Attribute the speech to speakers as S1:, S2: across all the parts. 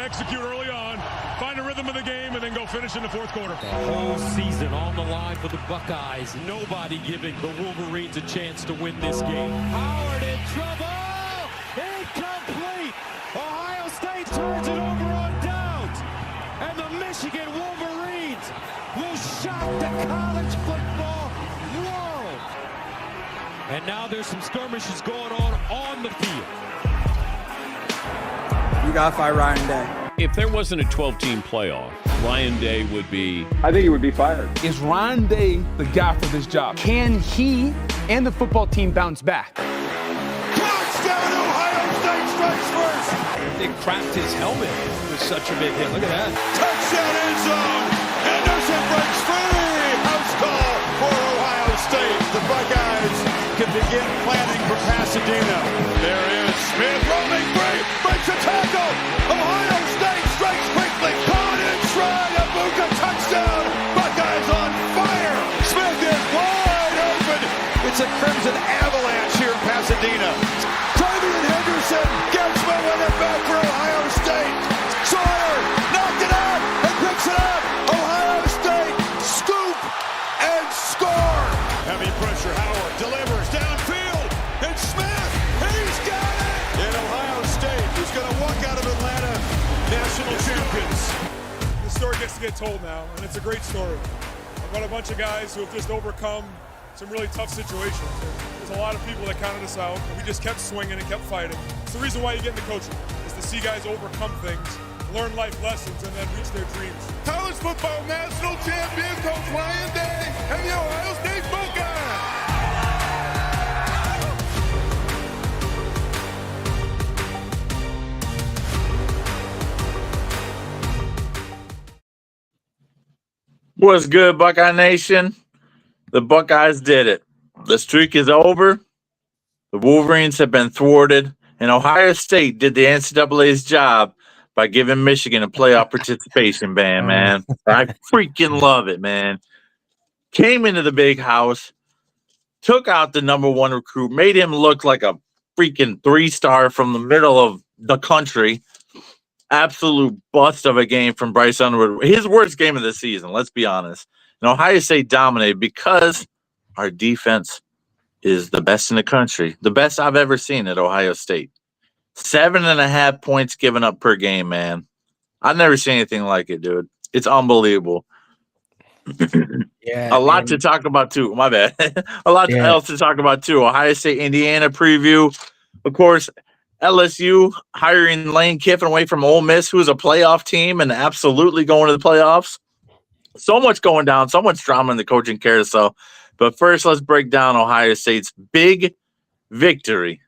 S1: execute early on, find a rhythm of the game, and then go finish in the fourth quarter.
S2: The whole season on the line for the Buckeyes. Nobody giving the Wolverines a chance to win this game. Howard in trouble! Incomplete! Ohio State turns it over on downs. And the Michigan Wolverines will shock the college football world. And now there's some skirmishes going on the field.
S3: You got to fight Ryan Day.
S4: If there wasn't a 12-team playoff, Ryan Day would be...
S5: I think he would be fired.
S6: Is Ryan Day the guy for this job? Can he and the football team bounce back?
S7: Touchdown, Ohio State strikes first.
S4: They cracked his helmet with such a big hit. Look at that.
S7: Touchdown end zone. Henderson breaks free. House call for Ohio State. The Buckeyes can begin planning for Pasadena. There is Smith rolling free. Breaks a tackle. Ohio State strikes quickly. Caught in stride. Abuka touchdown. Buckeyes on fire. Smith is wide open. It's a Crimson avalanche here in Pasadena. Travian Henderson gets momentum back for Ohio State. Sawyer knocked it out and picks it up. Ohio State scoop and score. Heavy pressure. Howard delivers downfield. And Smith, he's got it. And Ohio State is going to walk out of Atlanta national champions.
S1: The story gets to get told now, and it's a great story about a bunch of guys who have just overcome some really tough situations. There's a lot of people that counted us out, and we just kept swinging and kept fighting. It's the reason why you get into coaching, is to see guys overcome things, learn life lessons, and then reach their dreams.
S7: College football national champion Coach Ryan Day and the Ohio State Buckeyes.
S8: What's good, Buckeye Nation? The Buckeyes did it. The streak is over. The Wolverines have been thwarted, and Ohio State did the NCAA's job by giving Michigan a playoff participation ban, man. I freaking love it, man. Came into the big house, took out the number one recruit, made him look like a freaking 3-star from the middle of the country. Absolute bust of a game from Bryce Underwood. His worst game of the season, let's be honest. And Ohio State dominated because our defense is the best in the country. The best I've ever seen at Ohio State. 7.5 points given up per game, man. I've never seen anything like it, dude. It's unbelievable.
S3: Yeah,
S8: a lot to talk about, too. My bad. A lot else to talk about, too. Ohio State, Indiana preview. Of course, LSU hiring Lane Kiffin away from Ole Miss, who's a playoff team and absolutely going to the playoffs. So much going down, so much drama in the coaching carousel. But first, let's break down Ohio State's big victory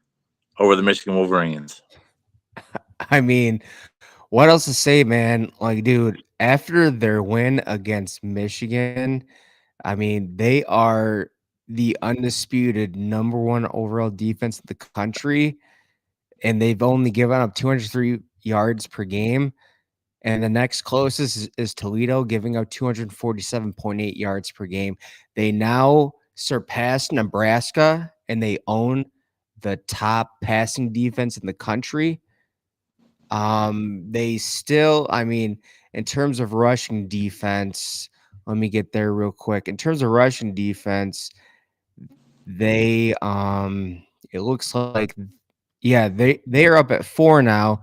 S8: over the Michigan Wolverines.
S3: I mean, what else to say, man? Like, dude, after their win against Michigan, I mean, they are the undisputed number one overall defense in the country. And they've only given up 203 yards per game. And the next closest is Toledo, giving up 247.8 yards per game. They now surpass Nebraska, and they own the top passing defense in the country. They still, I mean, in terms of rushing defense, let me get there real quick. In terms of rushing defense, they, it looks like, yeah, they are up at 4 now,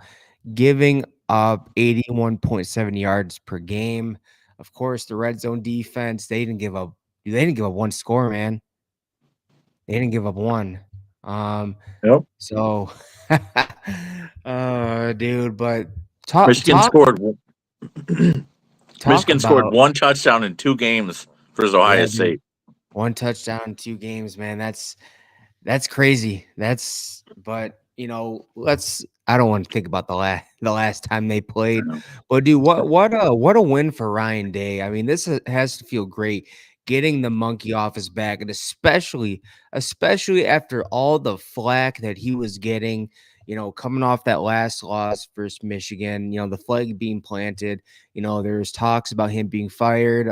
S3: giving up 81.7 yards per game. Of course, the red zone defense, they didn't give up one score, man. They didn't give up one.
S8: Yep.
S3: So dude, but
S8: Michigan scored one touchdown in 2 games versus Ohio State.
S3: One touchdown in 2 games, man. That's crazy. But you know, I don't want to think about the last time they played. But dude, what a win for Ryan Day. I mean, this has to feel great, getting the monkey off his back, and especially after all the flack that he was getting, you know, coming off that last loss versus Michigan, you know, the flag being planted, you know, there's talks about him being fired,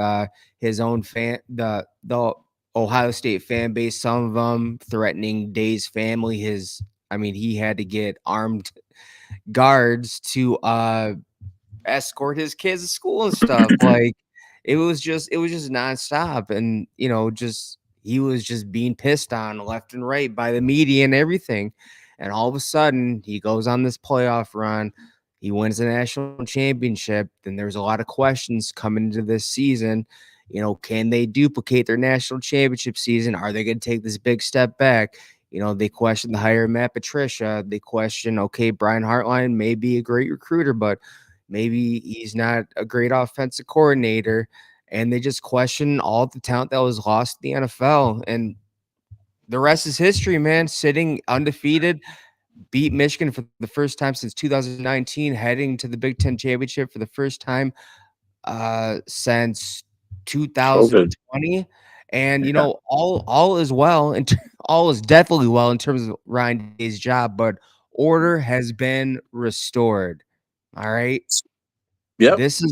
S3: his own the Ohio State fan base, some of them threatening Day's family. He had to get armed guards to escort his kids to school and stuff. Like it was just nonstop. And just he was just being pissed on left and right by the media and everything. And all of a sudden he goes on this playoff run. He wins the national championship. Then there's a lot of questions coming into this season. Can they duplicate their national championship season? Are they going to take this big step back? They question the hire of Matt Patricia. They question, okay, Brian Hartline may be a great recruiter, but maybe he's not a great offensive coordinator. And they just question all the talent that was lost in the NFL. And the rest is history, man. Sitting undefeated, beat Michigan for the first time since 2019, heading to the Big Ten championship for the first time since 2020. And all is well, and all is definitely well in terms of Ryan Day's job, but order has been restored. All right.
S8: Yep.
S3: This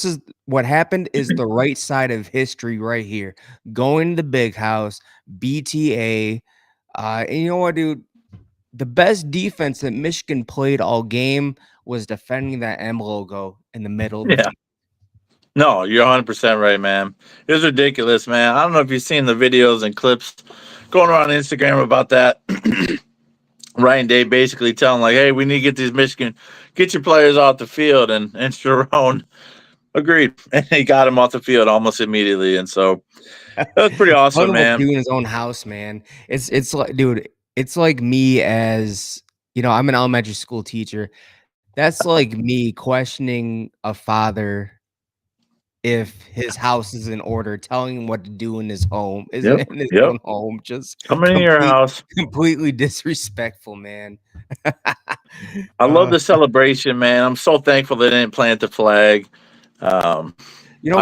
S3: is what happened is the right side of history right here. Going to the big house, BTA. And you know what, dude? The best defense that Michigan played all game was defending that M logo in the middle of the
S8: Yeah. No, you're 100% right, man. It was ridiculous, man. I don't know if you've seen the videos and clips going around Instagram about that. Ryan Day basically telling like, hey, we need to get your players off the field. And Sharon agreed. And he got him off the field almost immediately. And so that was pretty awesome, man.
S3: Doing his own house, man. It's like, dude, it's like me as, I'm an elementary school teacher. That's like me questioning a father if his house is in order, telling him what to do in his home, isn't in his own home. Just
S8: come in your house.
S3: Completely disrespectful, man.
S8: I love the celebration, man. I'm so thankful they didn't plant the flag. I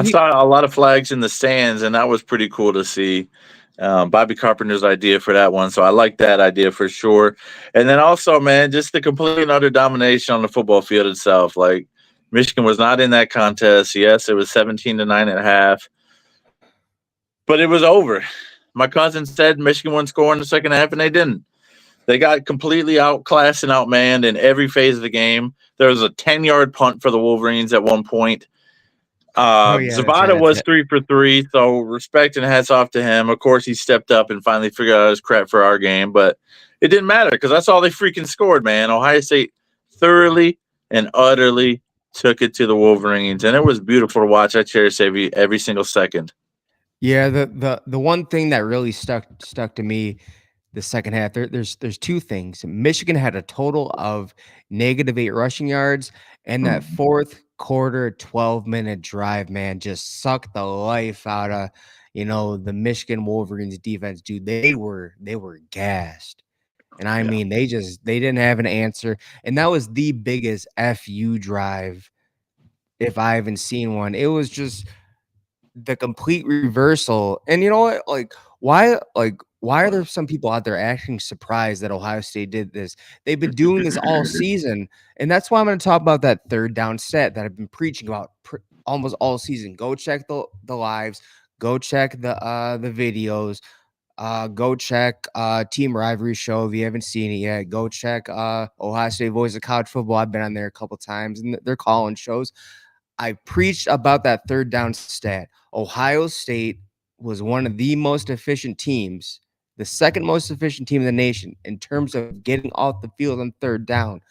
S8: saw a lot of flags in the stands, and that was pretty cool to see. Bobby Carpenter's idea for that one, so I like that idea for sure. And then also, man, just the complete and utter domination on the football field itself. Like Michigan was not in that contest. Yes, it was 17-9 at half, but it was over. My cousin said Michigan wouldn't score in the second half, and they didn't. They got completely outclassed and outmanned in every phase of the game. There was a 10-yard punt for the Wolverines at one point. Zabata was 3 for 3, so respect and hats off to him. Of course, he stepped up and finally figured out his crap for our game, but it didn't matter because that's all they freaking scored, man. Ohio State thoroughly and utterly took it to the Wolverines, and it was beautiful to watch. I cherish every single second.
S3: Yeah, the one thing that really stuck to me the second half, there's two things. Michigan had a total of -8 rushing yards, and that fourth quarter 12-minute drive, man, just sucked the life out of the Michigan Wolverines defense. Dude, they were gassed. And I mean, they didn't have an answer. And that was the biggest FU drive if I haven't seen one. It was just the complete reversal. And you know what? Why are there some people out there acting surprised that Ohio State did this? They've been doing this all season. And that's why I'm going to talk about that third down set that I've been preaching about almost all season. Go check the lives. Go check the videos. Go check Team Rivalry Show if you haven't seen it yet. Go check Ohio State Voice of College Football. I've been on there a couple times, and they're calling shows. I preached about that third down stat. Ohio State was one of the most efficient teams, the second most efficient team in the nation in terms of getting off the field on third down,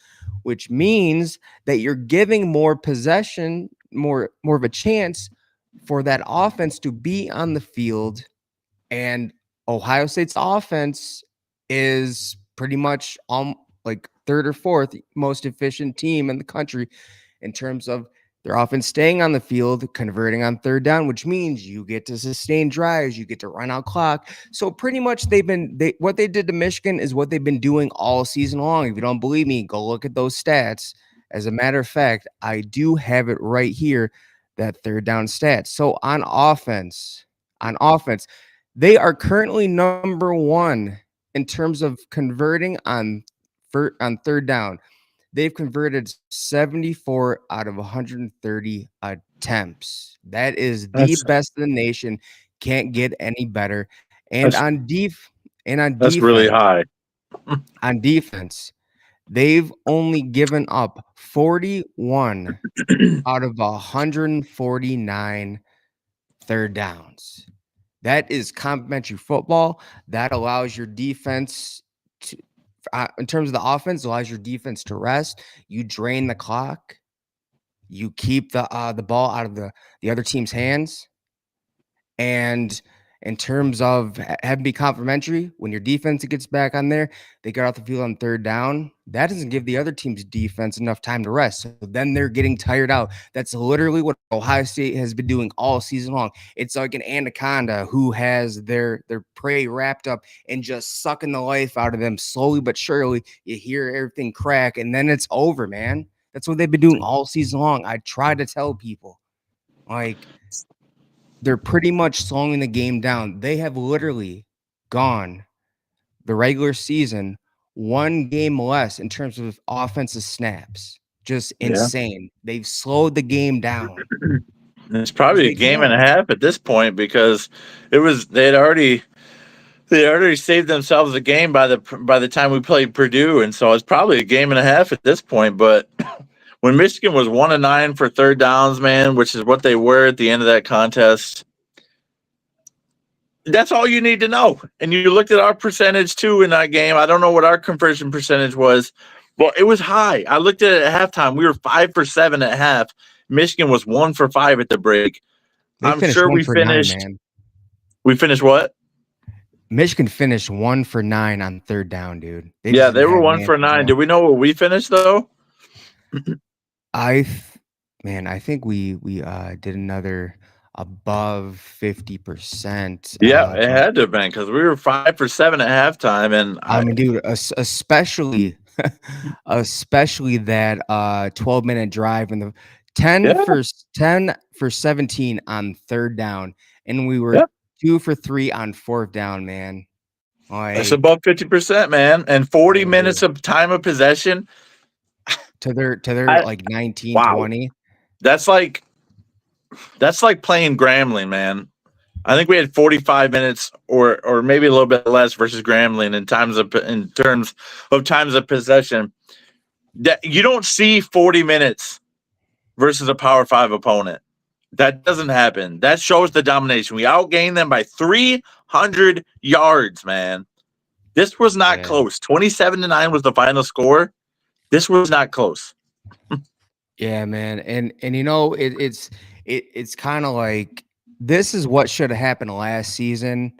S3: which means that you're giving more possession, more of a chance for that offense to be on the field. And Ohio State's offense is pretty much like third or fourth most efficient team in the country in terms of their offense staying on the field, converting on third down, which means you get to sustain drives, you get to run out clock. So pretty much what they did to Michigan is what they've been doing all season long. If you don't believe me, go look at those stats. As a matter of fact, I do have it right here, that third down stat. So on offense, they are currently number one in terms of converting on third down. They've converted 74 out of 130 attempts. That is the best in the nation. Can't get any better. And on defense,
S8: that's really high.
S3: On defense, They've only given up 41 out of 149 third downs. That is complimentary football. That allows your defense to, in terms of the offense, allows your defense to rest. You drain the clock. You keep the ball out of the other team's hands. And in terms of having be complimentary, when your defense gets back on there, they get off the field on third down. That doesn't give the other team's defense enough time to rest. So then they're getting tired out. That's literally what Ohio State has been doing all season long. It's like an anaconda who has their prey wrapped up and just sucking the life out of them slowly but surely. You hear everything crack, and then it's over, man. That's what they've been doing all season long. I try to tell people, like, they're pretty much slowing the game down. They have literally gone the regular season one game less in terms of offensive snaps. Just insane. They've slowed the game down.
S8: It's probably a game and a half at this point because they had already saved themselves a game by the time we played Purdue, and so it's probably a game and a half at this point. But when Michigan was 1-9 for third downs, man, which is what they were at the end of that contest, that's all you need to know. And you looked at our percentage too in that game. I don't know what our conversion percentage was, but it was high. I looked at it at halftime. We were 5 for 7 at half. Michigan was 1 for 5 at the break. I'm sure we finished. 9, we finished what?
S3: Michigan finished 1 for 9 on third down, dude.
S8: They were 1 for 9. Do we know what we finished though?
S3: I think we did another above 50%.
S8: Yeah, it had to have been because we were 5 for 7 at halftime, and
S3: I mean, dude, especially that 12-minute drive and the 10 for 17 on third down, and we were 2 for 3 on fourth down, man.
S8: That's above 50%, man, and 40 minutes of time of possession
S3: to their like 19,
S8: wow.
S3: 20.
S8: That's like playing Grambling, man. I think we had 45 minutes or maybe a little bit less versus Grambling in terms of times of possession. That you don't see 40 minutes versus a Power 5 opponent. That doesn't happen. That shows the domination. We outgained them by 300 yards, man. This was not close. 27-9 was the final score. This was not close.
S3: Yeah, man. And you know, it's kind of like this is what should have happened last season.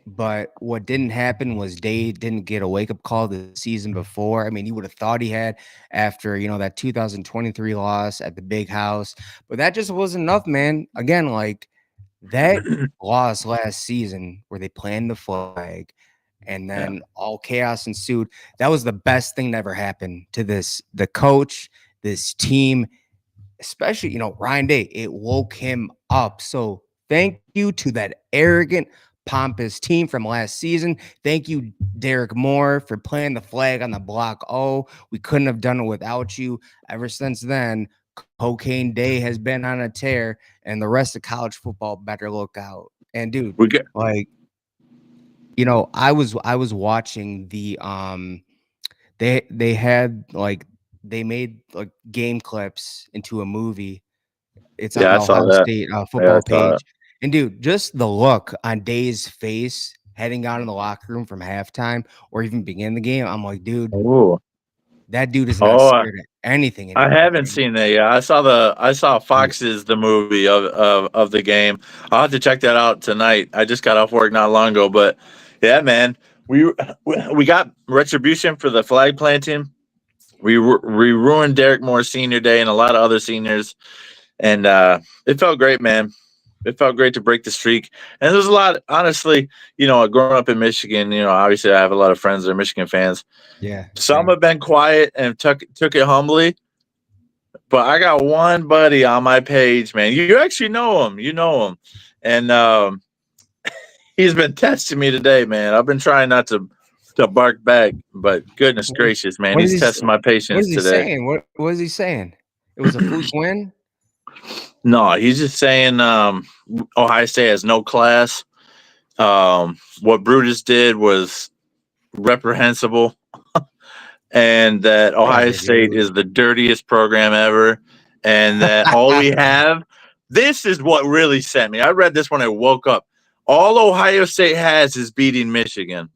S3: But what didn't happen was Day didn't get a wake-up call the season before. I mean, you would have thought he had after, that 2023 loss at the Big House. But that just wasn't enough, man. Again, like that loss last season where they planted the flag and then all chaos ensued. That was the best thing that ever happened to the coach, this team, especially, Ryan Day. It woke him up. So thank you to that arrogant, pompous team from last season. Thank you, Derek Moore, for playing the flag on the block. Oh, we couldn't have done it without you. Ever since then, Cocaine Day has been on a tear, and the rest of college football better look out. And dude, I was watching the they made like game clips into a movie. It's on the Ohio State football page. And dude, just the look on Day's face heading out in the locker room from halftime or even begin the game, I'm like, dude, that dude is not scared of anything.
S8: I haven't seen that yet. I saw Fox's the movie of the game. I'll have to check that out tonight. I just got off work not long ago, but yeah, man, we got retribution for the flag planting. We ruined Derek Moore's senior day and a lot of other seniors, and it felt great, man. It felt great to break the streak. And there's a lot, honestly, growing up in Michigan, obviously I have a lot of friends that are Michigan fans.
S3: Yeah.
S8: Some have been quiet and took it humbly. But I got one buddy on my page, man. You actually know him. You know him. And he's been testing me today, man. I've been trying not to bark back, but goodness gracious, man. He's testing my patience today.
S3: What is he saying? What is he saying? It was a fluke win?
S8: No, he's just saying Ohio State has no class. What Brutus did was reprehensible. and that Ohio
S3: Yeah,
S8: State
S3: dude.
S8: is the dirtiest program ever, and that all we have. This is what really sent me. I read this when I woke up. All Ohio State has is beating Michigan.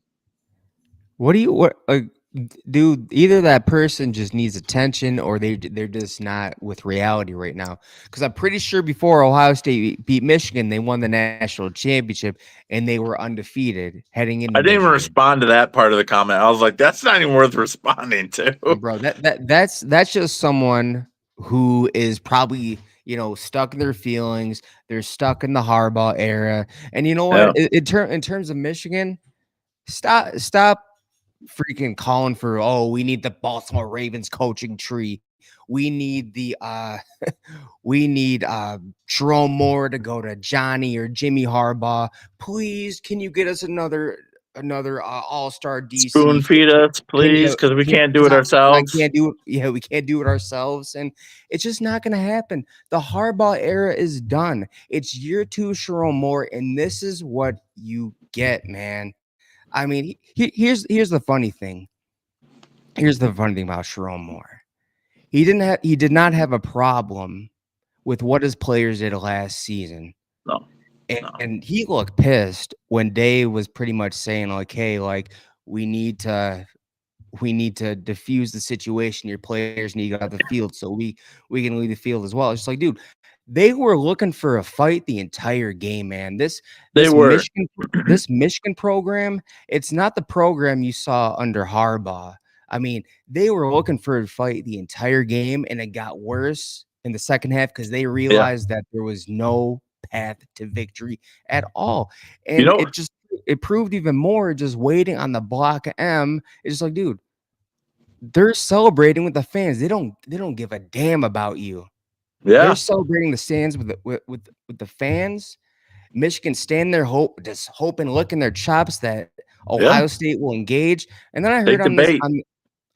S3: Dude, either that person just needs attention or they're just not with reality right now. Because I'm pretty sure before Ohio State beat Michigan, they won the national championship and they were undefeated heading into
S8: I didn't even
S3: Michigan.
S8: respond to that part of the comment. I was like, that's not even worth responding to.
S3: Bro, that's just someone who is probably, stuck in their feelings. They're stuck in the Harbaugh era. And you know what?
S8: Yeah.
S3: In terms of Michigan, stop freaking calling for, we need the Baltimore Ravens coaching tree. We need we need Jerome Moore to go to Johnny or Jimmy Harbaugh. Please, can you get us another all-star DC?
S8: Spoon feed us, please, because we can't do it ourselves.
S3: We can't do it ourselves, and it's just not going to happen. The Harbaugh era is done. It's year 2 Jerome Moore, and this is what you get, man. I mean, here's the funny thing. Here's the funny thing about Jerome Moore. He did not have a problem with what his players did last season.
S8: No.
S3: And he looked pissed when Dave was pretty much saying, like, hey, like, we need to diffuse the situation. Your players need to go out the field so we can leave the field as well. It's just like, dude, they were looking for a fight the entire game, man. This Michigan program, it's not the program you saw under Harbaugh. I mean, they were looking for a fight the entire game, and it got worse in the second half because they realized that there was no path to victory at all. And it proved even more just waiting on the block M. It's just like, dude, they're celebrating with the fans. They don't give a damn about you.
S8: Yeah.
S3: They're celebrating the stands with the fans. Michigan stand there hoping, licking their chops that Ohio State will engage. And then I heard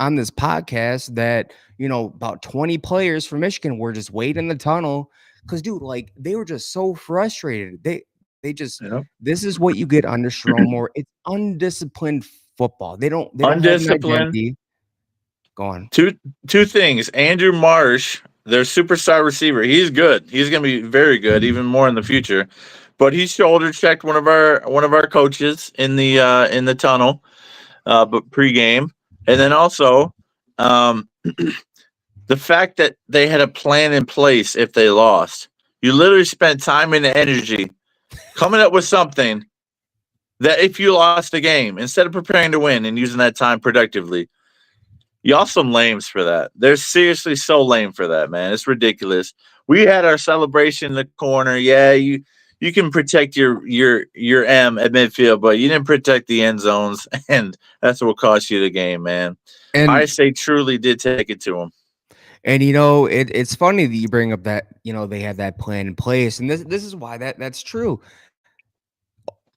S3: on this podcast that, about 20 players from Michigan were just waiting in the tunnel because, dude, like, they were just so frustrated. They just this is what you get under Jerome Moore. It's undisciplined football. They don't have an identity. Go on.
S8: Two things. Andrew Marsh, their superstar receiver, he's good. He's going to be very good, even more in the future. But he shoulder checked one of our coaches in the tunnel, but pregame, and then also the fact that they had a plan in place if they lost. You literally spent time and energy coming up with something that if you lost the game, instead of preparing to win and using that time productively. Y'all some lames for that. They're seriously so lame for that, man. It's ridiculous. We had our celebration in the corner. Yeah, you can protect your M at midfield, but you didn't protect the end zones, and that's what cost you the game, man. And I say truly did take it to them.
S3: And it's funny that you bring up that they had that plan in place, and this is why that's true.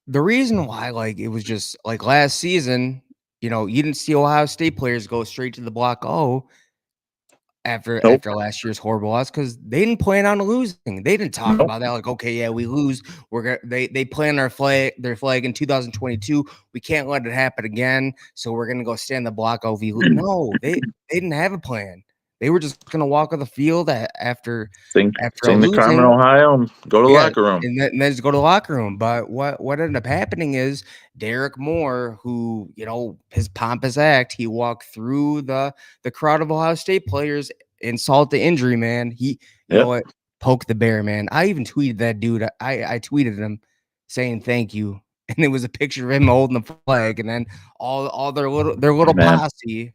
S3: The reason why, like, it was just like last season. You didn't see Ohio State players go straight to the block after last year's horrible loss because they didn't plan on losing. They didn't talk about that. Like, okay, yeah, we lose. They plan their flag in 2022. We can't let it happen again. So we're gonna go stand the block over you. No, they didn't have a plan. They were just gonna walk on the field after
S8: sing the Carmen, Ohio, and go to the locker room,
S3: and then just go to the locker room. But what ended up happening is Derek Moore, who his pompous act, he walked through the crowd of Ohio State players, insult the injury man. He you know what, poke the bear, man. I even tweeted that dude. I tweeted him saying thank you. And it was a picture of him holding the flag, and then all their little posse.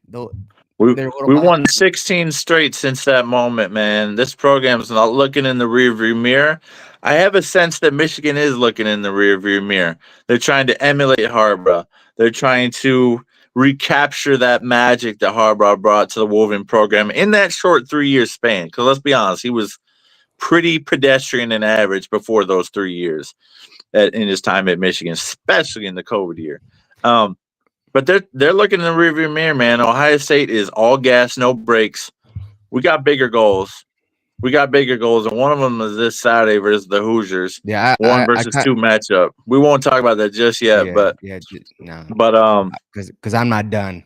S8: We won 16 straight since that moment, man. This program's not looking in the rearview mirror. I have a sense that Michigan is looking in the rearview mirror. They're trying to emulate Harbaugh. They're trying to recapture that magic that Harbaugh brought to the Wolverine program in that short 3-year span. Because let's be honest, he was pretty pedestrian and average before those 3 years in his time at Michigan, especially in the COVID year. But they're looking in the rearview mirror, man. Ohio State is all gas, no brakes. We got bigger goals. We got bigger goals, and one of them is this Saturday versus the Hoosiers.
S3: Yeah,
S8: One versus two matchup. We won't talk about that just yet,
S3: no,
S8: but
S3: because I'm not done.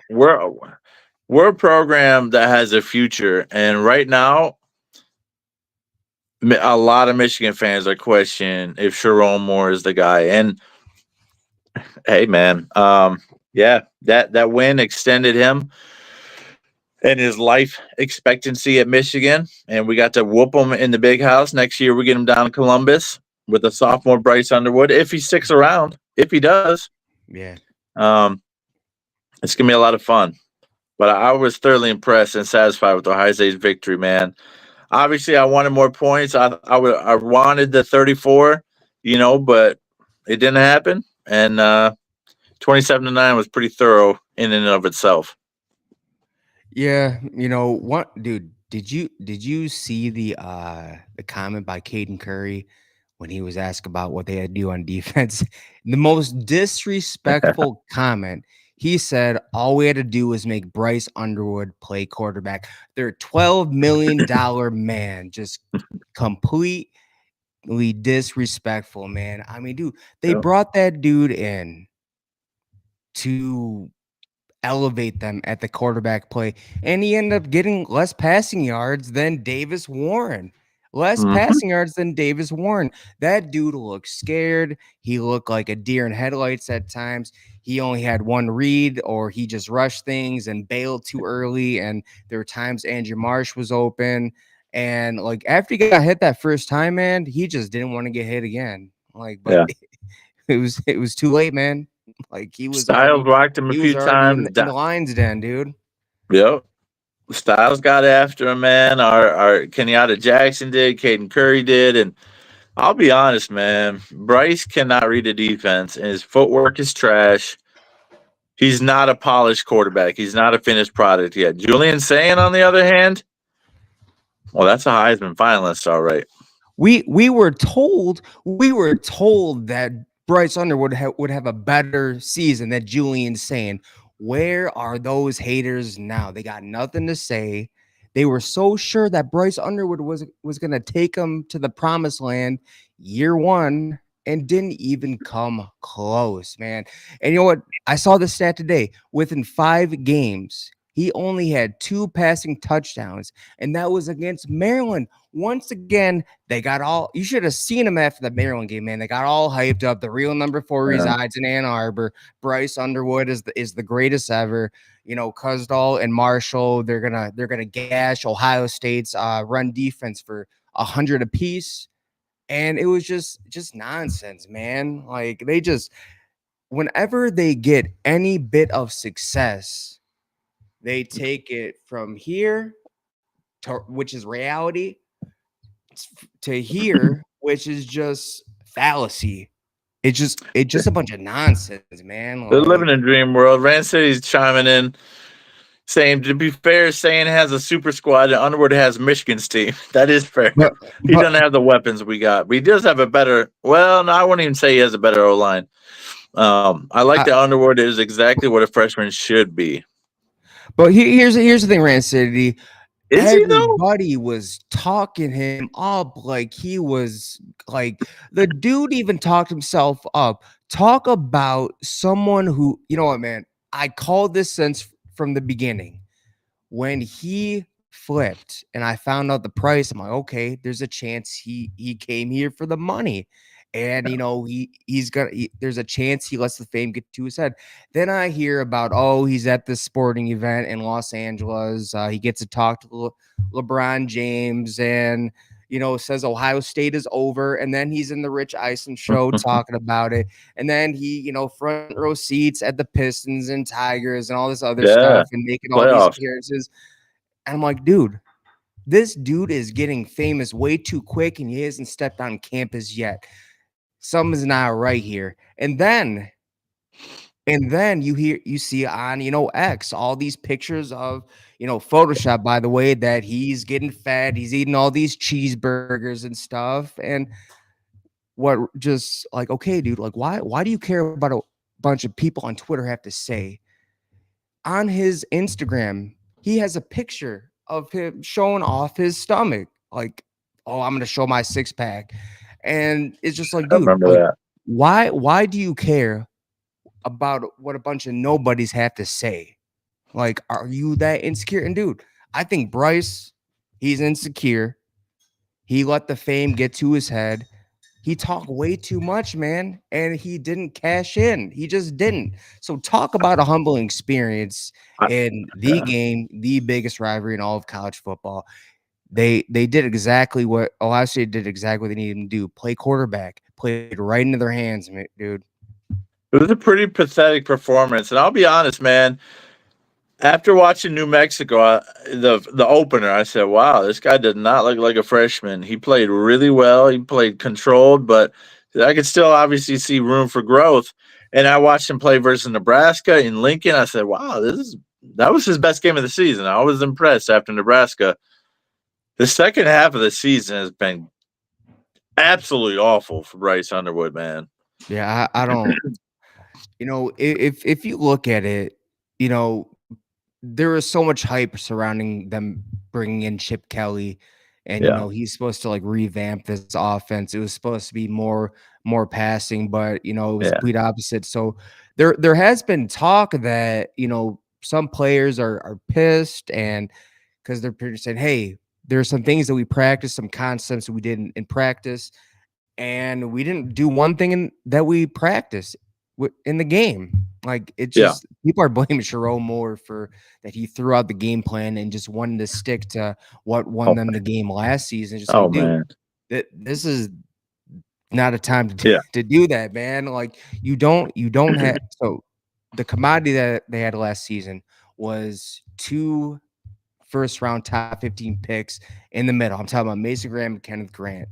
S8: we're a program that has a future, and right now, a lot of Michigan fans are questioning if Sharon Moore is the guy. And hey, man, yeah, that win extended him and his life expectancy at Michigan, and we got to whoop him in the big house. Next year, we get him down to Columbus with a sophomore Bryce Underwood. If he sticks around, if he does,
S3: Yeah,
S8: it's gonna be a lot of fun. But I was thoroughly impressed and satisfied with Ohio State's victory, man. Obviously, I wanted more points. I wanted the 34, but it didn't happen. And 27-9 was pretty thorough in and of itself.
S3: yeah. What, dude? Did you see the comment by Caden Curry when he was asked about what they had to do on defense? The most disrespectful comment. He said all we had to do was make Bryce Underwood play quarterback. Their $12 million man, just completely disrespectful, man. I mean, dude, they brought that dude in to elevate them at the quarterback play, and he ended up getting less passing yards than Davis Warren. Passing yards than Davis Warren. That dude looked scared. He looked like a deer in headlights at times. He only had one read, or he just rushed things and bailed too early. And there were times Andrew Marsh was open. And like after he got hit that first time, man, he just didn't want to get hit again. But it was too late, man. Like he was
S8: Styles rocked him a few times.
S3: in the lion's den, dude.
S8: Yep. Styles got after him, man. Our Kenyatta Jackson did, Caden Curry did, and I'll be honest, man. Bryce cannot read a defense, and his footwork is trash. He's not a polished quarterback. He's not a finished product yet. Julian Sayin, on the other hand, well, that's a Heisman finalist, all right.
S3: We were told that Bryce Underwood would have a better season than Julian Sayin. Where are those haters now? They got nothing to say. They were so sure that Bryce Underwood was going to take them to the promised land year one and didn't even come close, man. And you know what? I saw the stat today. Within 5 games, he only had 2 passing touchdowns, and that was against Maryland. Once again, they got all – you should have seen him after the Maryland game, man. They got all hyped up. The real number 4 resides in Ann Arbor. Bryce Underwood is the greatest ever. Cusdall and Marshall, they're gonna gash Ohio State's run defense for 100 apiece. And it was just nonsense, man. Like they just – whenever they get any bit of success, they take it from here to, which is reality, to here, which is just fallacy. It's just a bunch of nonsense, man.
S8: They're living in a dream world. Rand City's chiming in, saying, to be fair, Sayin has a super squad and Underwood has Michigan's team. That is fair. He doesn't have the weapons we got. But he does have a better – well, no, I wouldn't even say he has a better O-line. I like that Underwood is exactly what a freshman should be.
S3: But here's the thing, Rand City.
S8: Everybody
S3: was talking him up like he was like the dude even talked himself up. Talk about someone who, you know what, man? I called this since from the beginning. When he flipped and I found out the price, I'm like, okay, there's a chance he came here for the money. And there's a chance he lets the fame get to his head. Then I hear about, he's at this sporting event in Los Angeles. He gets to talk to LeBron James and, says Ohio State is over. And then he's in the Rich Eisen show talking about it. And then he, front row seats at the Pistons and Tigers and all this other stuff and making all these appearances. And I'm like, dude, this dude is getting famous way too quick and he hasn't stepped on campus yet. Something's not right here. And then you see on, X, all these pictures of, Photoshop, by the way, that he's getting fat. He's eating all these cheeseburgers and stuff. And what just like, okay, dude, like, why do you care about a bunch of people on Twitter have to say? On his Instagram, he has a picture of him showing off his stomach, like, oh, I'm gonna show my six pack, and it's just like,
S8: I
S3: dude,
S8: remember
S3: like,
S8: that.
S3: why do you care about what a bunch of nobodies have to say? Like, are you that insecure? And dude, I think Bryce, he's insecure. He let the fame get to his head. He talked way too much, man, and he didn't cash in. He just didn't. So talk about a humbling experience in the game, the biggest rivalry in all of college football. They did exactly what Ohio State did, exactly what they needed to do. Play quarterback, played right into their hands, dude.
S8: It was a pretty pathetic performance, and I'll be honest, man. After watching New Mexico, the opener, I said, "Wow, this guy did not look like a freshman. He played really well. He played controlled, but I could still obviously see room for growth." And I watched him play versus Nebraska in Lincoln. I said, "Wow, that was his best game of the season." I was impressed after Nebraska. The second half of the season has been absolutely awful for Bryce Underwood, man.
S3: Yeah, I don't. If you look at it, you know, there was so much hype surrounding them bringing in Chip Kelly, and
S8: Yeah,
S3: he's supposed to like revamp this offense. It was supposed to be more passing, but it was the
S8: yeah,
S3: complete opposite. So there has been talk that some players are pissed, and because they're pretty saying, hey, there are some things that we practiced, some concepts that we didn't in practice, and we didn't do one thing that we practiced in the game. Like, it
S8: yeah.
S3: just, people are blaming Jerome more for that he threw out the game plan and just wanted to stick to what won
S8: Oh,
S3: them the game last season. Just
S8: oh
S3: like, dude,
S8: man.
S3: this is not a time to
S8: Yeah,
S3: to do that, man. Like, you don't have, so the commodity that they had last season was 2 first round top 15 picks in the middle. I'm talking about Mason Graham and Kenneth Grant.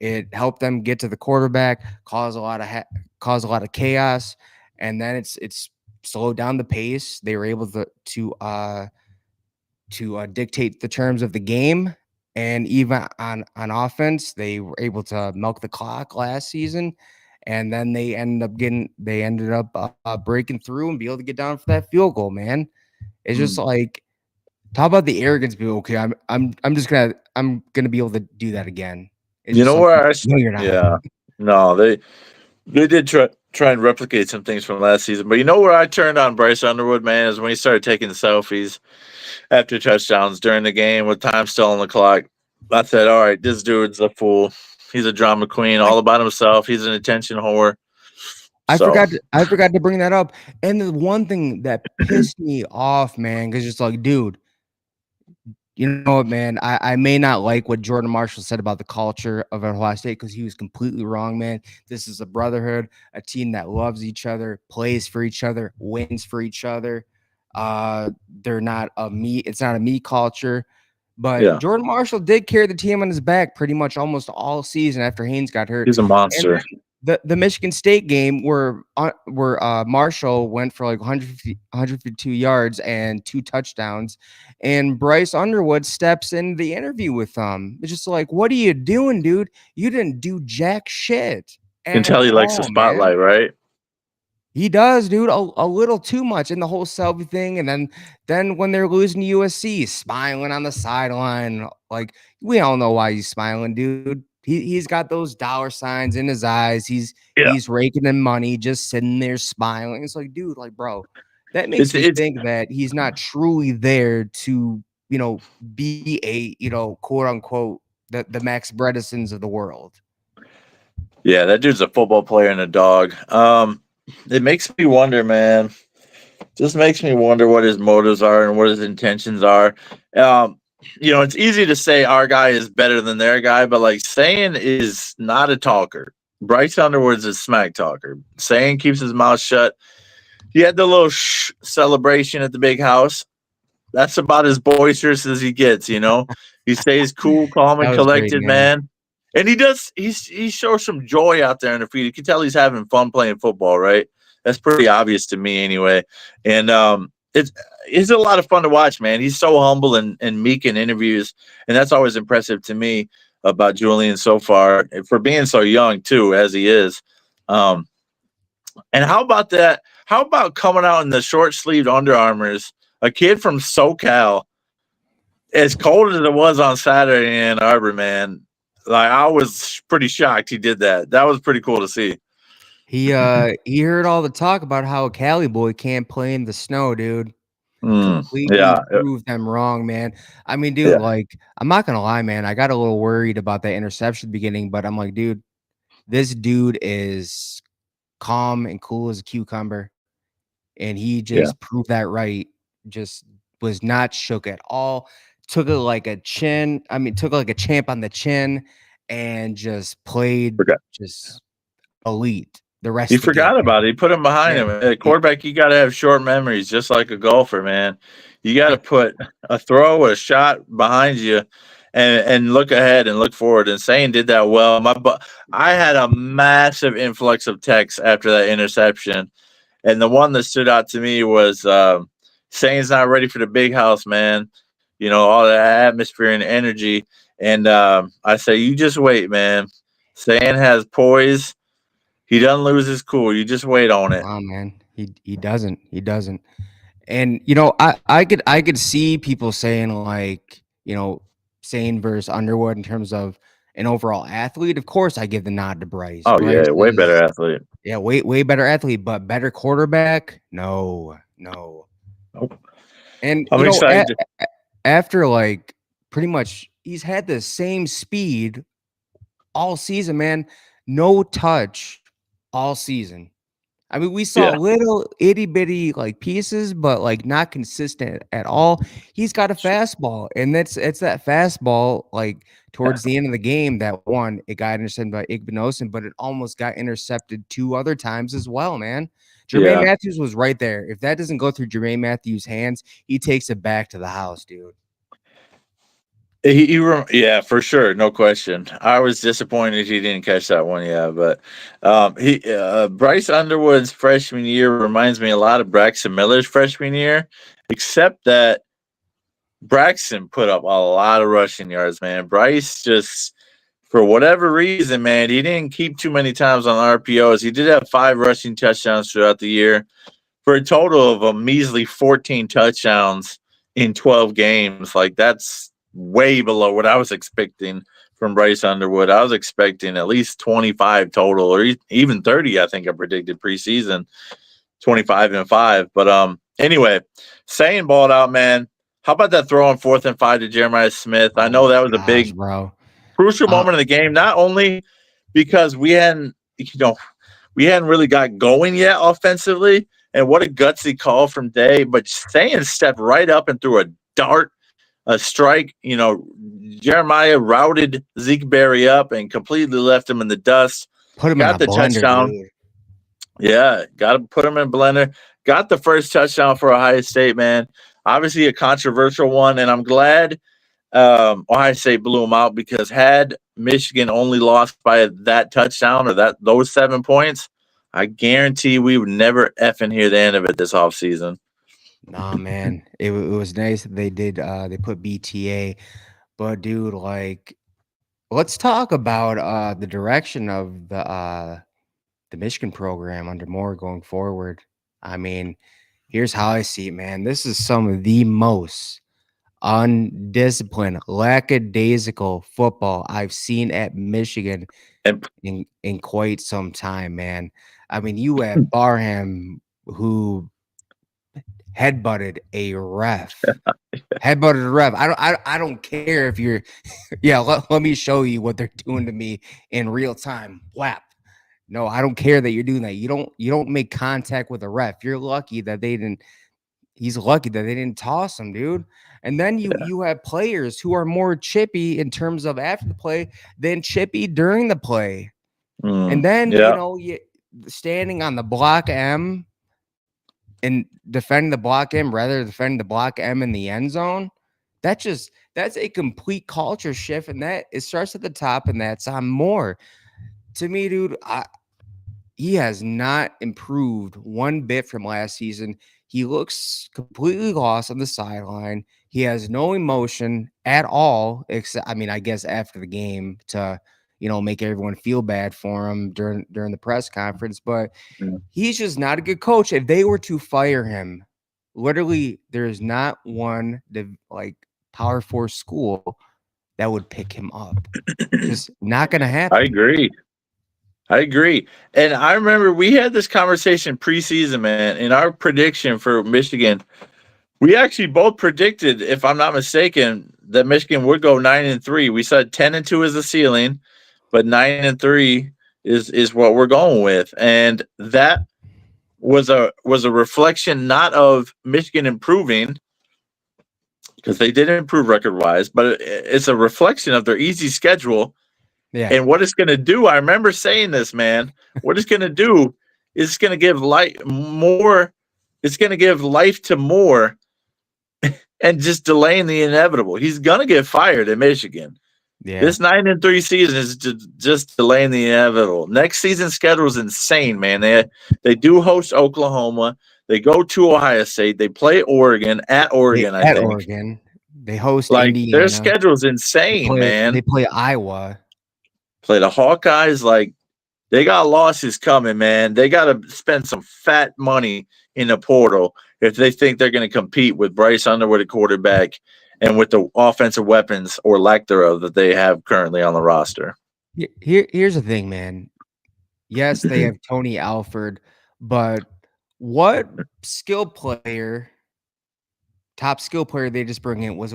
S3: It helped them get to the quarterback, cause a lot of chaos, and then it's slowed down the pace. They were able to dictate the terms of the game, and even on offense, they were able to milk the clock last season, and then they ended up breaking through and be able to get down for that field goal. Man, it's just like, talk about the arrogance. Be okay. I'm gonna be able to do that again. It's
S8: you
S3: just
S8: know
S3: like,
S8: where
S3: no, you're not.
S8: yeah, no, they did try and replicate some things from last season, but you know where I turned on Bryce Underwood, man, is when he started taking selfies after touchdowns during the game with time still on the clock. I said, all right, this dude's a fool. He's a drama queen, all about himself. He's an attention whore.
S3: I
S8: So
S3: forgot to bring that up. And the one thing that pissed me off, man, because it's like, dude, you know what, man? I may not like what Jordan Marshall said about the culture of Ohio State, because he was completely wrong, man. This is a brotherhood, a team that loves each other, plays for each other, wins for each other. They're not it's not a me culture. But
S8: yeah,
S3: Jordan Marshall did carry the team on his back pretty much almost all season after Haynes got hurt.
S8: he's a
S3: And
S8: monster.
S3: the Michigan State game where Marshall went for like 152 yards and 2 touchdowns, and Bryce Underwood steps in the interview with them. It's just like, what are you doing, dude? You didn't do jack shit
S8: You can
S3: at
S8: tell he likes the
S3: all, man.
S8: spotlight, right?
S3: He does, dude, a little too much in the whole selfie thing, and then when they're losing to USC, smiling on the sideline. Like, we all know why he's smiling, dude. He's got those dollar signs in his eyes.
S8: Yeah.
S3: He's raking in money, just sitting there smiling. It's like, dude, like, bro, that makes
S8: It's
S3: me
S8: it's
S3: think that he's not truly there to, be a, quote unquote, the Max Bredesons of the world.
S8: yeah, that dude's a football player and a dog. It makes me wonder, man. Just makes me wonder what his motives are and what his intentions are. It's easy to say our guy is better than their guy, but like, Saying is not a talker. Bryce Underwood's a smack talker. Saying keeps his mouth shut. He had the little celebration at the big house. That's about as boisterous as he gets, He stays cool, calm,
S3: That
S8: and
S3: was great,
S8: collected,
S3: man.
S8: man. And he shows some joy out there in the field. You can tell he's having fun playing football, right? That's pretty obvious to me anyway. And it's a lot of fun to watch, man. He's so humble and meek in interviews, and that's always impressive to me about Julian so far, for being so young too, as he is. And how about that? How about coming out in the short sleeved Under Armours? A kid from SoCal as cold as it was on Saturday in Ann Arbor, man, like I was pretty shocked he did that. That was pretty cool to see.
S3: He heard all the talk about how a Cali boy can't play in the snow, dude. Completely
S8: Yeah,
S3: proved them wrong, man. I mean, dude,
S8: yeah,
S3: like, I'm not gonna lie, man. I got a little worried about that interception at the beginning, but I'm like, dude, this dude is calm and cool as a cucumber, and he
S8: yeah.
S3: just proved that right. Just was not shook at all. Took it like a chin. I mean, took it like a champ on the chin, and just played
S8: Forgot.
S3: just elite the rest
S8: He
S3: of the game,
S8: forgot
S3: man.
S8: about it. He put him behind
S3: Yeah.
S8: him. At quarterback, you got to have short memories, just like a golfer, man. You got to put a throw, a shot behind you, and look ahead and look forward. And Sane did that well. I had a massive influx of texts after that interception, and the one that stood out to me was Sane's not ready for the big house, man. You know, all that atmosphere and energy. And I say, you just wait, man. Sane has poise. He doesn't lose his cool. You just wait on it.
S3: Oh man, he doesn't. He doesn't. And you know, I could see people saying like, you know, saying versus Underwood in terms of an overall athlete. Of course, I give the nod to Bryce.
S8: Oh
S3: Bryce
S8: yeah, way better
S3: is
S8: athlete.
S3: yeah, way better athlete, but better quarterback? No, no.
S8: Nope.
S3: And
S8: I'm
S3: you know,
S8: excited.
S3: after like pretty much he's had the same speed all season, man. No touch all season. I mean, we saw
S8: Yeah,
S3: little itty bitty like pieces, but like not consistent at all. He's got a fastball, and it's that fastball like towards the end of the game that one it got intercepted by Igbinosin, but it almost got intercepted 2 other times as well, man. Jermaine
S8: yeah.
S3: Matthews was right there. If that doesn't go through Jermaine Matthews' hands, he takes it back to the house, dude.
S8: Yeah, for sure, no question. I was disappointed he didn't catch that one. Yeah, but he Bryce Underwood's freshman year reminds me a lot of Braxton Miller's freshman year, except that Braxton put up a lot of rushing yards. Man, Bryce just for whatever reason, man, he didn't keep too many times on RPOs. He did have 5 rushing touchdowns throughout the year, for a total of a measly 14 touchdowns in 12 games. Like that's way below what I was expecting from Bryce Underwood. I was expecting at least 25 total or even 30. I think I predicted preseason 25 and 5. But anyway, Sane balled out, man. How about that throw on 4th and 5 to Jeremiah Smith? I
S3: Oh
S8: know
S3: my
S8: that was a
S3: gosh,
S8: big
S3: bro.
S8: crucial moment of the game, not only because we hadn't really got going yet offensively, and what a gutsy call from Day, but Sane stepped right up and threw a dart, a strike. You know, Jeremiah routed Zeke Berry up and completely left him in the dust.
S3: Put him in
S8: Got
S3: a
S8: the
S3: blender,
S8: touchdown.
S3: dude.
S8: Yeah, got to put him in blender. Got the first touchdown for Ohio State, man. Obviously a controversial one, and I'm glad Ohio State blew them out, because had Michigan only lost by that touchdown or those 7 points, I guarantee we would never effing hear the end of it this offseason.
S3: Nah, man, it was nice that they did. They put BTA, but dude, like, let's talk about the direction of the Michigan program under Moore going forward. I mean, here's how I see it, man. This is some of the most undisciplined, lackadaisical football I've seen at Michigan
S8: And
S3: in quite some time, man. I mean, you have Barham who headbutted a ref. Headbutted a ref. I don't care if you're yeah, let me show you what they're doing to me in real time. Whap. No, I don't care that you're doing that. You don't make contact with a ref. You're lucky that they didn't he's lucky that they didn't toss him, dude. And then you have players who are more chippy in terms of after the play than chippy during the play. And then, you
S8: yeah,
S3: know, you standing on the block M and defending the block M rather than defending the block M in the end zone. That's a complete culture shift, and that it starts at the top, and that's on Moore. To me, dude, he has not improved one bit from last season. He looks completely lost on the sideline. He has no emotion at all, except I mean, I guess after the game to, you know, make everyone feel bad for him during the press conference, but
S8: yeah.
S3: he's just not a good coach. If they were to fire him, literally there's not one Power 4 school that would pick him up. Just not going to
S8: I
S3: happen.
S8: agree. And I remember we had this conversation preseason, man, in our prediction for Michigan. We actually both predicted, if I'm not mistaken, that Michigan would go 9-3. We said 10-2 is the ceiling, but 9-3 is what we're going with. And that was a reflection not of Michigan improving, because they did improve record-wise, but it's a reflection of their easy schedule.
S3: Yeah.
S8: And what it's going to do, I remember saying this, man, what it's going to do is it's going to give life to more and just delaying the inevitable. He's going to get fired at Michigan.
S3: Yeah.
S8: This 9-3 season is just delaying the inevitable. Next season's schedule is insane, man. They do host Oklahoma. They go to Ohio State. They play Oregon at Oregon, I think.
S3: Oregon. They host
S8: Like,
S3: Indiana.
S8: their schedule's insane, man.
S3: They play Iowa.
S8: Play the Hawkeyes. Like, they got losses coming, man. They got to spend some fat money in the portal if they think they're going to compete with Bryce Underwood at quarterback and with the offensive weapons or lack thereof that they have currently on the roster.
S3: Here's the thing, man. Yes, they have Tony Alford, but what top skill player they just bring in? Was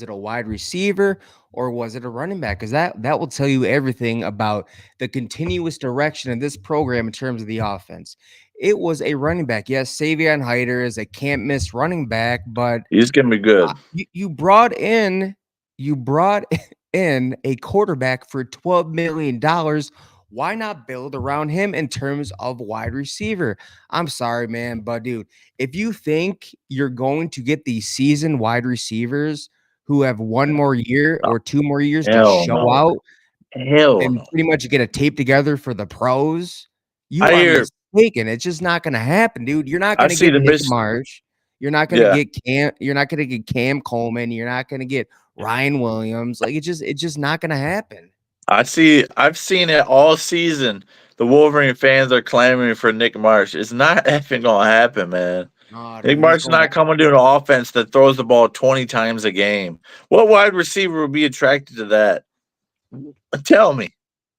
S3: it a wide receiver or was it a running back? Because that will tell you everything about the continuous direction of this program in terms of the offense. It was a running back. Yes, Savion Hyder is a can't miss running back, but
S8: he's gonna be good.
S3: You brought in a quarterback for $12 million. Why not build around him in terms of wide receiver? I'm sorry, man, but dude, if you think you're going to get these seasoned wide receivers who have one more year or 2 more years to show out and pretty much get a tape together for the pros, you are mistaken. It's just not going to happen, dude. You're not going to get Nick Marsh. You're not going to get Cam. You're not going to get Cam Coleman. You're not going to get Ryan Williams. Like, it's just not going to happen.
S8: I've seen it all season. The Wolverine fans are clamoring for Nick Marsh. It's not effing gonna happen, man. Nick Marsh is not coming to an offense that throws the ball 20 times a game. What wide receiver would be attracted to that? Tell me.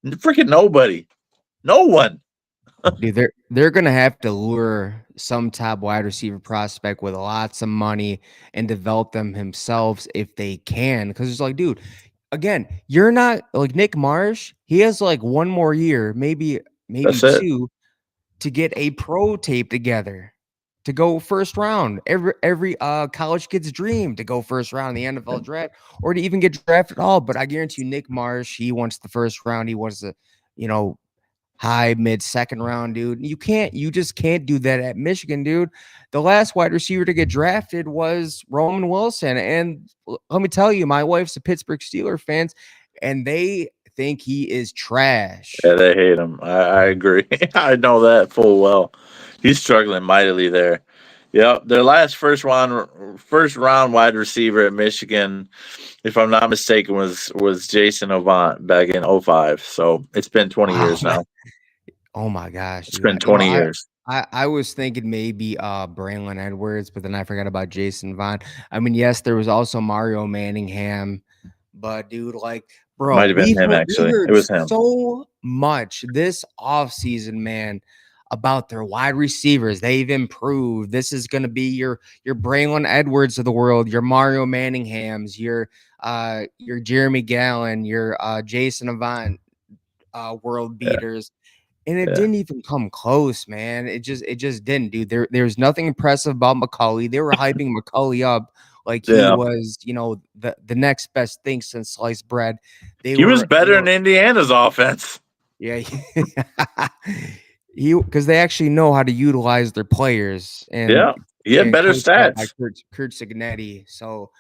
S8: Freaking nobody. No one.
S3: Dude, they're gonna have to lure some top wide receiver prospect with lots of money and develop them themselves if they can. Because it's like, dude, again, you're not like Nick Marsh. He has like 1 more year, maybe 2, to get a pro tape together to go first round. Every college kid's dream to go first round in the NFL draft or to even get drafted at all. But I guarantee you, Nick Marsh, he wants the first round. He wants the, high mid second round, dude. You just can't do that at Michigan, dude. The last wide receiver to get drafted was Roman Wilson, and let me tell you, my wife's a Pittsburgh Steelers fan, and they think he is trash.
S8: Yeah, they hate him. I agree. I know that full well. He's struggling mightily there. Yep, their last first round wide receiver at Michigan, if I'm not mistaken, was Jason Avant back in 2005. So it's been 20 years now.
S3: Oh my gosh.
S8: It's been 20 years.
S3: I was thinking maybe Braylon Edwards, but then I forgot about Jason Vaughn. I mean, yes, there was also Mario Manningham, but dude, like, bro,
S8: might have been him actually. It was him.
S3: So much this offseason, man, about their wide receivers. They've improved. This is going to be your Braylon Edwards of the world, your Mario Manninghams, your Jeremy Gallen, your Jason Avant world beaters. And it didn't even come close, man. It just didn't, dude. There's nothing impressive about McCulley. They were hyping McCulley up like he was, the next best thing since sliced bread.
S8: He was better in Indiana's offense.
S3: Yeah. Because they actually know how to utilize their players. And
S8: he had better stats.
S3: Like Kurt Signetti. So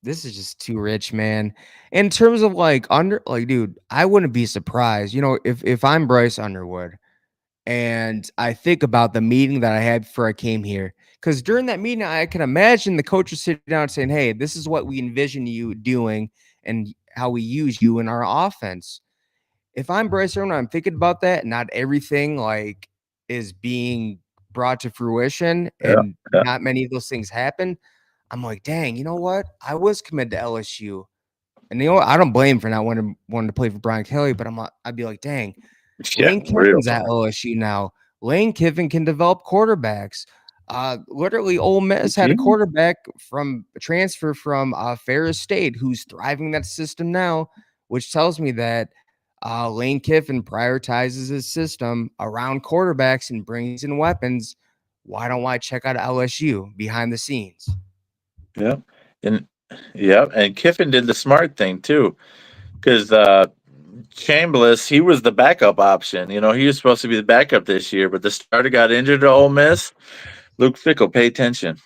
S3: this is just too rich, man. In terms of dude, I wouldn't be surprised. If I'm Bryce Underwood and I think about the meeting that I had before I came here, because during that meeting, I can imagine the coach was sitting down saying, hey, this is what we envision you doing and how we use you in our offense. If I'm Bryce Underwood, I'm thinking about that. Not everything is being brought to fruition and not many of those things happen. I'm like, dang, you know what? I was committed to LSU. And you know what? I don't blame him for not wanting to play for Brian Kelly, but I'd be like, dang,
S8: Yeah,
S3: Lane
S8: real
S3: Kiffin's at
S8: talk.
S3: LSU now. Lane Kiffin can develop quarterbacks. Literally, Ole Miss had a
S8: Yeah.
S3: quarterback from transfer from Ferris State who's thriving that system now, which tells me that Lane Kiffin prioritizes his system around quarterbacks and brings in weapons. Why don't I check out LSU behind the scenes?
S8: Yeah. And and Kiffin did the smart thing too, because Chambliss, he was the backup option. You know, he was supposed to be the backup this year, but the starter got injured at Ole Miss. Luke Fickle, pay attention.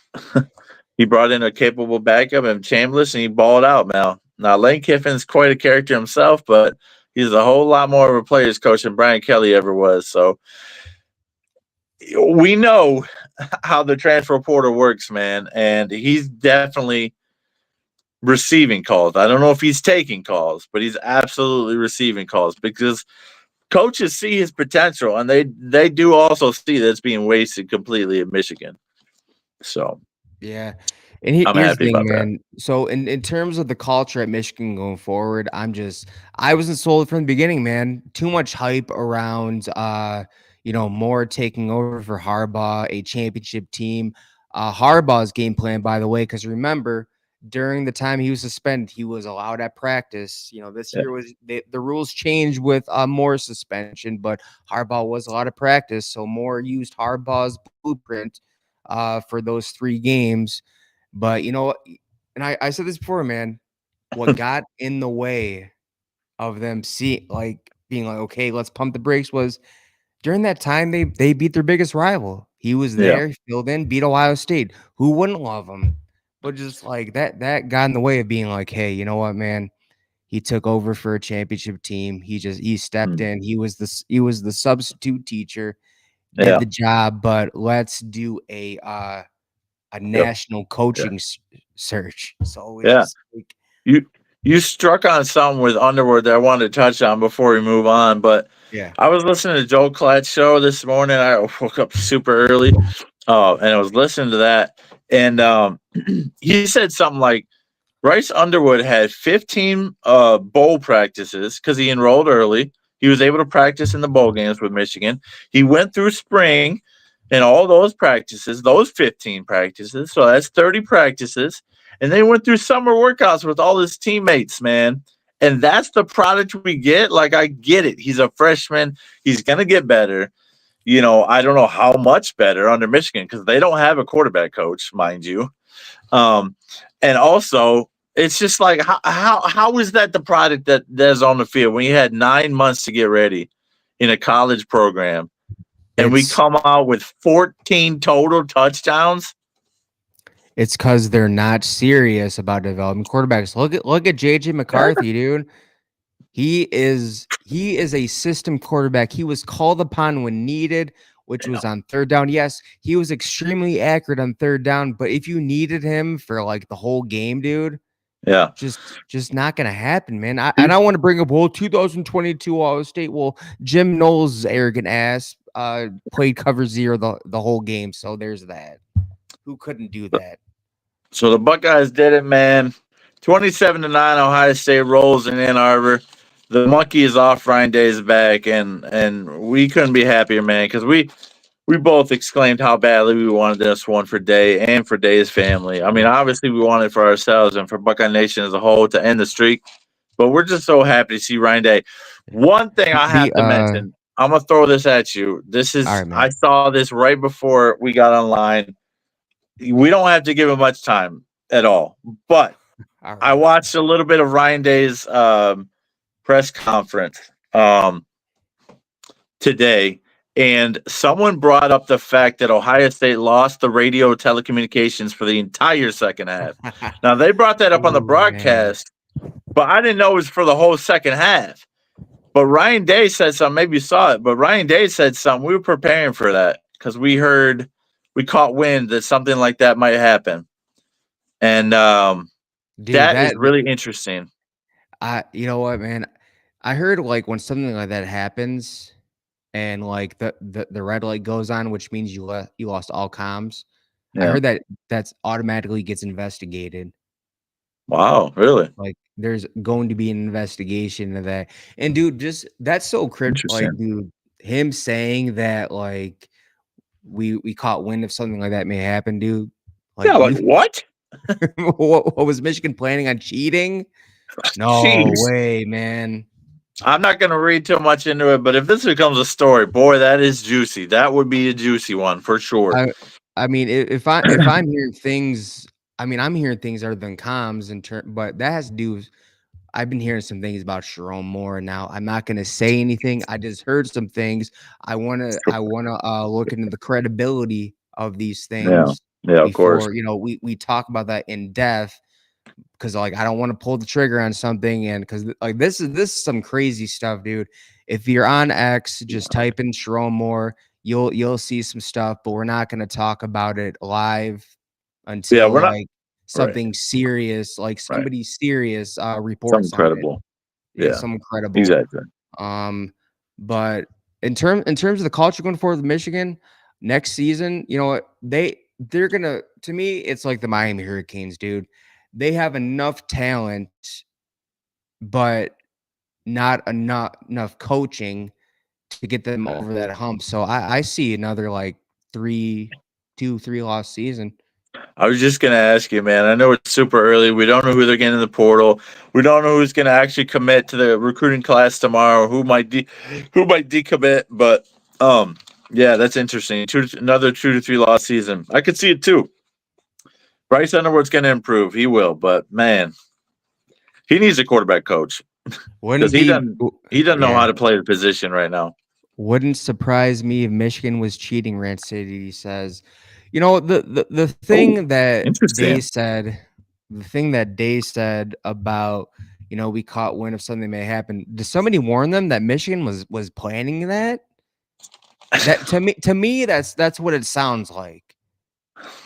S8: He brought in a capable backup and Chambliss, and he balled out, man. Now, Lane Kiffin's quite a character himself, but he's a whole lot more of a player's coach than Brian Kelly ever was. So we know how the transfer portal works, man, and he's definitely receiving calls. I don't know if he's taking calls, but he's absolutely receiving calls because coaches see his potential, and they do also see that it's being wasted completely at Michigan. So
S3: Yeah. And
S8: I'm
S3: here's the
S8: happy
S3: thing,
S8: about that.
S3: man. So in terms of the culture at Michigan going forward, I wasn't sold from the beginning, man. Too much hype around more taking over for Harbaugh, a championship team. Harbaugh's game plan, by the way, because remember, during the time he was suspended, he was allowed at practice. This
S8: Yeah.
S3: year was the rules changed with more suspension, but Harbaugh was allowed at practice, so more used Harbaugh's blueprint for those 3 games. But and I said this before, man, what got in the way of them being like, okay, let's pump the brakes was during that time they beat their biggest rival. He was
S8: Yeah.
S3: there, filled in, beat Ohio State. Who wouldn't love him? But just like that got in the way of being like, hey, you know what, man? He took over for a championship team. He stepped
S8: Mm.
S3: in. He was the substitute teacher, did
S8: Yeah.
S3: the job, but let's do a
S8: Yep.
S3: national
S8: Yeah.
S3: coaching search. So it's
S8: Yeah.
S3: just like,
S8: You you struck on something with Underwood that I wanted to touch on before we move on, but
S3: yeah,
S8: I was listening to Joe Klatt's show this morning. I woke up super early, and I was listening to that, and he said something like Bryce Underwood had 15 bowl practices because he enrolled early. He was able to practice in the bowl games with Michigan. He went through spring and all those practices, those 15 practices. So that's 30 practices. And then went through summer workouts with all his teammates, man. And that's the product we get. Like, I get it. He's a freshman. He's going to get better. You know, I don't know how much better under Michigan because they don't have a quarterback coach, mind you. Um, and also, it's just like how is that the product that's on the field when you had 9 months to get ready in a college program, and we
S3: it's
S8: come out with 14 total touchdowns?
S3: it's because they're not serious about developing quarterbacks. Look at JJ McCarthy, dude. He is a system quarterback. He was called upon when needed, which
S8: Yeah,
S3: was on third down. Yes, he was extremely accurate on third down, but if you needed him for like the whole game, dude,
S8: yeah.
S3: just not gonna happen, man. I don't want to bring up 2022 Ohio State. Well, Jim Knowles' arrogant ass played cover zero the whole game. So there's that. Who couldn't do that?
S8: So the Buckeyes did it, man. 27-9, Ohio State rolls in Ann Arbor. The monkey is off Ryan Day's back, and we couldn't be happier, man, because we both exclaimed how badly we wanted this one for Day and for Day's family. I mean, obviously, we want it for ourselves and for Buckeye Nation as a whole to end the streak, but we're just so happy to see Ryan Day. One thing I have
S3: The
S8: to mention, I'm going to throw this at you.
S3: All right,
S8: I
S3: man.
S8: saw this right before we got online. We don't have to give him much time at all, but
S3: All
S8: I
S3: right.
S8: watched a little bit of Ryan Day's press conference today, and someone brought up the fact that Ohio State lost the radio telecommunications for the entire second half. Now, they brought that up on the
S3: Ooh, man.
S8: broadcast, but I didn't know it was for the whole second half. But Ryan Day said something. Maybe you saw it, but Ryan Day said something. We were preparing for that because we caught wind that something like that might happen. And
S3: Dude,
S8: that is
S3: that
S8: really interesting.
S3: you know what, man? I heard like when something like that happens and like the red light goes on, which means you lost all comms. I
S8: Yeah.
S3: heard that that's automatically gets investigated.
S8: Wow, really?
S3: Like, there's going to be an investigation of that. And dude, just that's so like,
S8: Interesting.
S3: dude, him saying that like we caught wind of something like that may happen, dude.
S8: Yeah,
S3: Like
S8: like
S3: you
S8: what?
S3: what was Michigan planning on cheating? No
S8: Jeez.
S3: way, man.
S8: I'm not going to read too much into it, but if this becomes a story, boy, that is juicy. That would be a juicy one for sure.
S3: I mean, if I'm hearing things, I mean, I'm hearing things other than comms in turn, but that has to do with I've been hearing some things about Sharon Moore. Now, I'm not gonna say anything. I just heard some things. I wanna look into the credibility of these
S8: Yeah.
S3: things
S8: Yeah, of course.
S3: before we talk about that in depth. Because like I don't want to pull the trigger on something, and because like this is some crazy stuff, dude. If you're on X, just type in Sharon Moore, you'll see some stuff, but we're not gonna talk about it live
S8: Yeah,
S3: until
S8: we're not
S3: like
S8: right.
S3: something serious, like
S8: Right.
S3: somebody serious
S8: Something
S3: reports on it.
S8: credible.
S3: Yeah,
S8: Yeah,
S3: some incredible.
S8: exactly.
S3: But in terms of the culture going forward with Michigan next season, you know what they're gonna to me, it's like the Miami Hurricanes, dude. They have enough talent, but not enough coaching to get them over that hump. So I see another like 3 loss season.
S8: I was just going to ask you, man. I know it's super early. We don't know who they're getting in the portal. We don't know who's going to actually commit to the recruiting class tomorrow. Who might decommit? But yeah, that's interesting. Another 2 to 3 loss season. I could see it too. Bryce Underwood's going to improve. He will, but man, he needs a quarterback coach because
S3: Wouldn't
S8: he
S3: be
S8: doesn't know how
S3: yeah.
S8: to play the position right now.
S3: Wouldn't surprise me if Michigan was cheating, Rant City says. You know, the thing that
S8: Interesting.
S3: the thing that Day said about, we caught wind of something may happen. Did somebody warn them that Michigan was planning that? That to me, that's what it sounds like.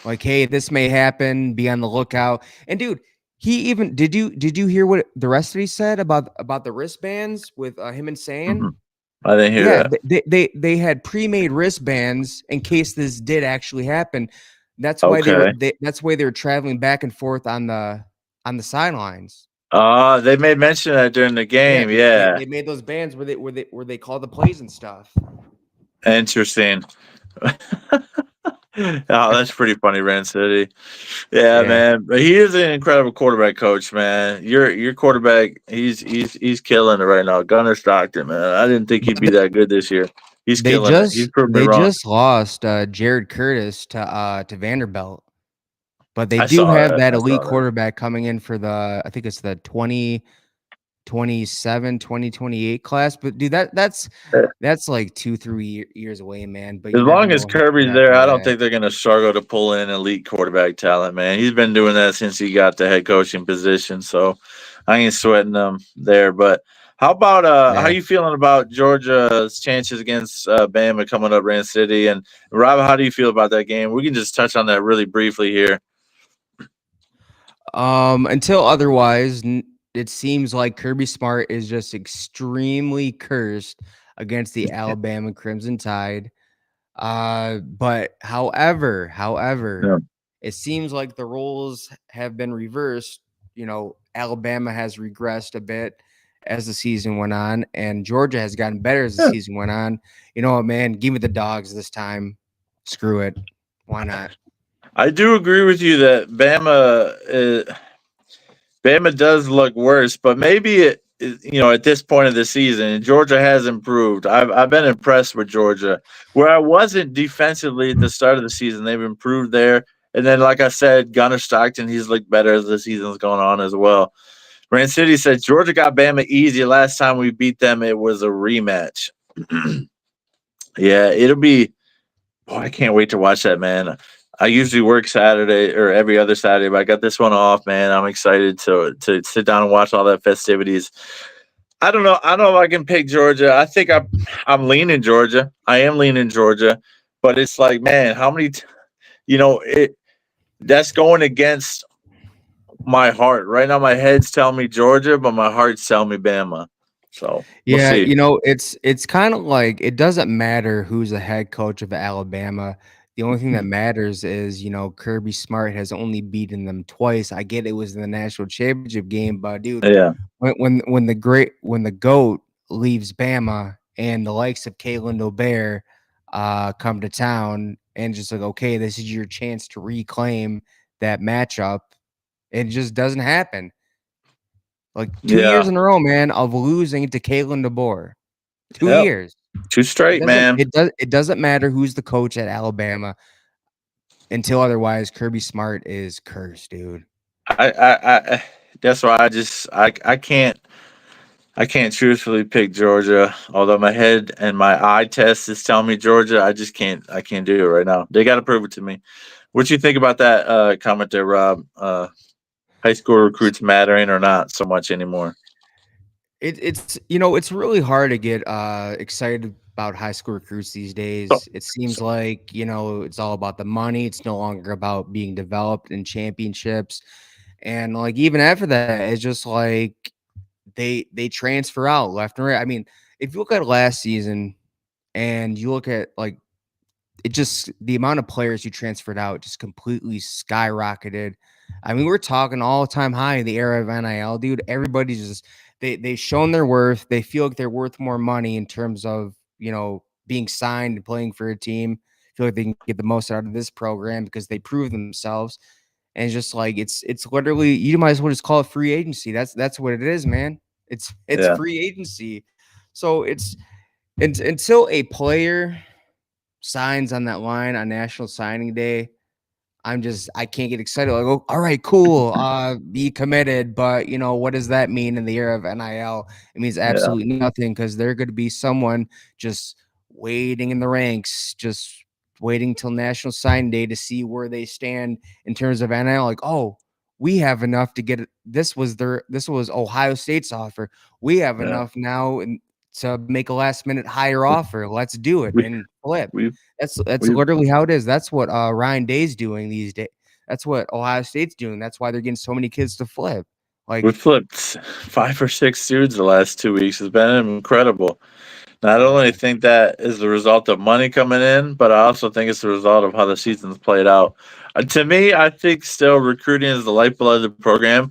S3: Like, hey, this may happen, be on the lookout. And dude, he even did you hear what the rest of he said about the wristbands with him and San?
S8: Mhm. I didn't hear
S3: Yeah,
S8: that.
S3: they had pre-made wristbands in case this did actually happen. That's why
S8: Okay.
S3: that's why they were traveling back and forth on the sidelines.
S8: They made mention of that during the
S3: Yeah,
S8: game. Yeah.
S3: they made those bands where they call the plays and stuff.
S8: Interesting. Oh, that's pretty funny, Rand City. Yeah,
S3: Yeah.
S8: man. But he is an incredible quarterback coach, man. Your quarterback, he's killing it right now. Gunnar Stockton, man. I didn't think he'd be that good this year. He's
S3: They
S8: killing it. He's
S3: just
S8: proved me
S3: they
S8: wrong.
S3: just lost Jared Curtis to Vanderbilt. But they
S8: I
S3: do
S8: saw
S3: have
S8: that.
S3: that
S8: I
S3: elite
S8: saw that.
S3: quarterback coming in for I think it's the 2028 class. But dude, that's like 2-3 years away, man. But
S8: As
S3: you never
S8: long as
S3: know
S8: Kirby's
S3: after
S8: there, I don't
S3: that.
S8: think they're going to struggle to pull in elite quarterback talent, man. He's been doing that since he got the head coaching position, so I ain't sweating them there. But how about how
S3: Yeah.
S8: you feeling about Georgia's chances against Bama coming up, Rand City? And Rob, how do you feel about that game? We can just touch on that really briefly here.
S3: Until otherwise, it seems like Kirby Smart is just extremely cursed against the Alabama Crimson Tide. But however,
S8: Yeah.
S3: it seems like the roles have been reversed. Alabama has regressed a bit as the season went on, and Georgia has gotten better as the
S8: Yeah.
S3: season went on. You know what, man? Give me the dogs this time. Screw it. Why not?
S8: I do agree with you that Bama does look worse, but maybe at this point of the season, Georgia has improved. I've been impressed with Georgia. Where I wasn't defensively at the start of the season, they've improved there. And then, like I said, Gunnar Stockton, he's looked better as the season's going on as well. Rand City said Georgia got Bama easy. Last time we beat them, it was a rematch. Yeah, it'll be. Boy, I can't wait to watch that, man. I usually work Saturday or every other Saturday, but I got this one off, man. I'm excited to sit down and watch all that festivities. I don't know. I don't know if I can pick Georgia. I think I'm leaning Georgia. I am leaning Georgia, but it's like, man, how many? That's going against my heart right now. My head's telling me Georgia, but my heart's telling me Bama. So we'll
S3: Yeah,
S8: see.
S3: it's kind of like it doesn't matter who's the head coach of Alabama. The only thing that matters is, Kirby Smart has only beaten them twice. I get it was in the national championship game, but dude,
S8: Yeah.
S3: when the GOAT leaves Bama and the likes of Kalen Dobert come to town and just like, okay, this is your chance to reclaim that matchup. It just doesn't happen. Like 2 years
S8: Yeah.
S3: in a row, man, of losing to Kalen DeBoer. 2
S8: Yep.
S3: years.
S8: 2 straight, man.
S3: It doesn't matter who's the coach at Alabama until otherwise. Kirby Smart is cursed, dude.
S8: I that's why I can't truthfully pick Georgia. Although my head and my eye test is telling me Georgia, I can't do it right now. They got to prove it to me. What you think about that comment there, Rob? High school recruits mattering or not so much anymore?
S3: It's really hard to get excited about high school recruits these days. It seems like, it's all about the money. It's no longer about being developed in championships. And like even after that, it's just like they transfer out left and right. I mean, if you look at last season and you look at like it just the amount of players who transferred out just completely skyrocketed. I mean, we're talking all-time high in the era of NIL, dude. Everybody's just they've shown their worth. They feel like they're worth more money in terms of, being signed and playing for a team. Feel like they can get the most out of this program because they prove themselves. And it's just like it's literally you might as well just call it free agency. That's what it is, man. It's
S8: Yeah.
S3: free agency. So it's until a player signs on that line on National Signing Day, I can't get excited. Like, oh, all right, cool. Be committed. But what does that mean in the era of NIL? It means absolutely nothing because they're going to be someone just waiting in the ranks, just waiting till National Signing Day to see where they stand in terms of NIL. Like, oh, we have enough to get it. This was Ohio State's offer. We have
S8: Yeah.
S3: enough now to make a last minute higher offer. Let's do it and flip. That's literally how it is. That's what Ryan Day's doing these days. That's what Ohio State's doing. That's why they're getting so many kids to flip. Like
S8: We flipped 5 or 6 dudes the last 2 weeks. It's been incredible. Not only think that is the result of money coming in, but I also think it's the result of how the season's played out. To me, I think still recruiting is the lifeblood of the program.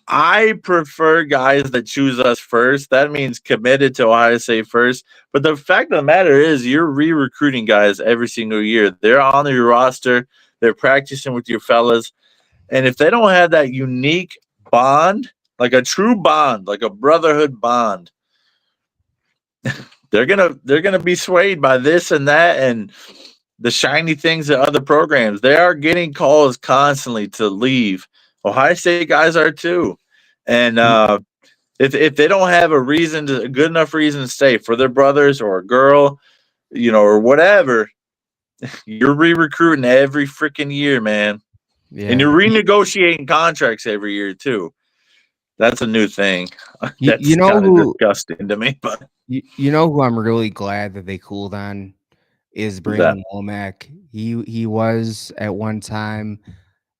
S8: I prefer guys that choose us first. That means committed to Ohio State first. But the fact of the matter is, you're re-recruiting guys every single year. They're on your roster. They're practicing with your fellas. And if they don't have that unique bond, like a true bond, like a brotherhood bond, they're gonna be swayed by this and that and the shiny things at other programs. They are getting calls constantly to leave. Ohio State guys are too. And if they don't have a good enough reason to stay for their brothers or a girl, or whatever, you're re-recruiting every freaking year, man.
S3: yeah.
S8: And you're renegotiating contracts every year too. That's a new thing. That's kind of disgusting to me, but
S3: you know who I'm really glad that they cooled on is Brandon Womack. He was at one time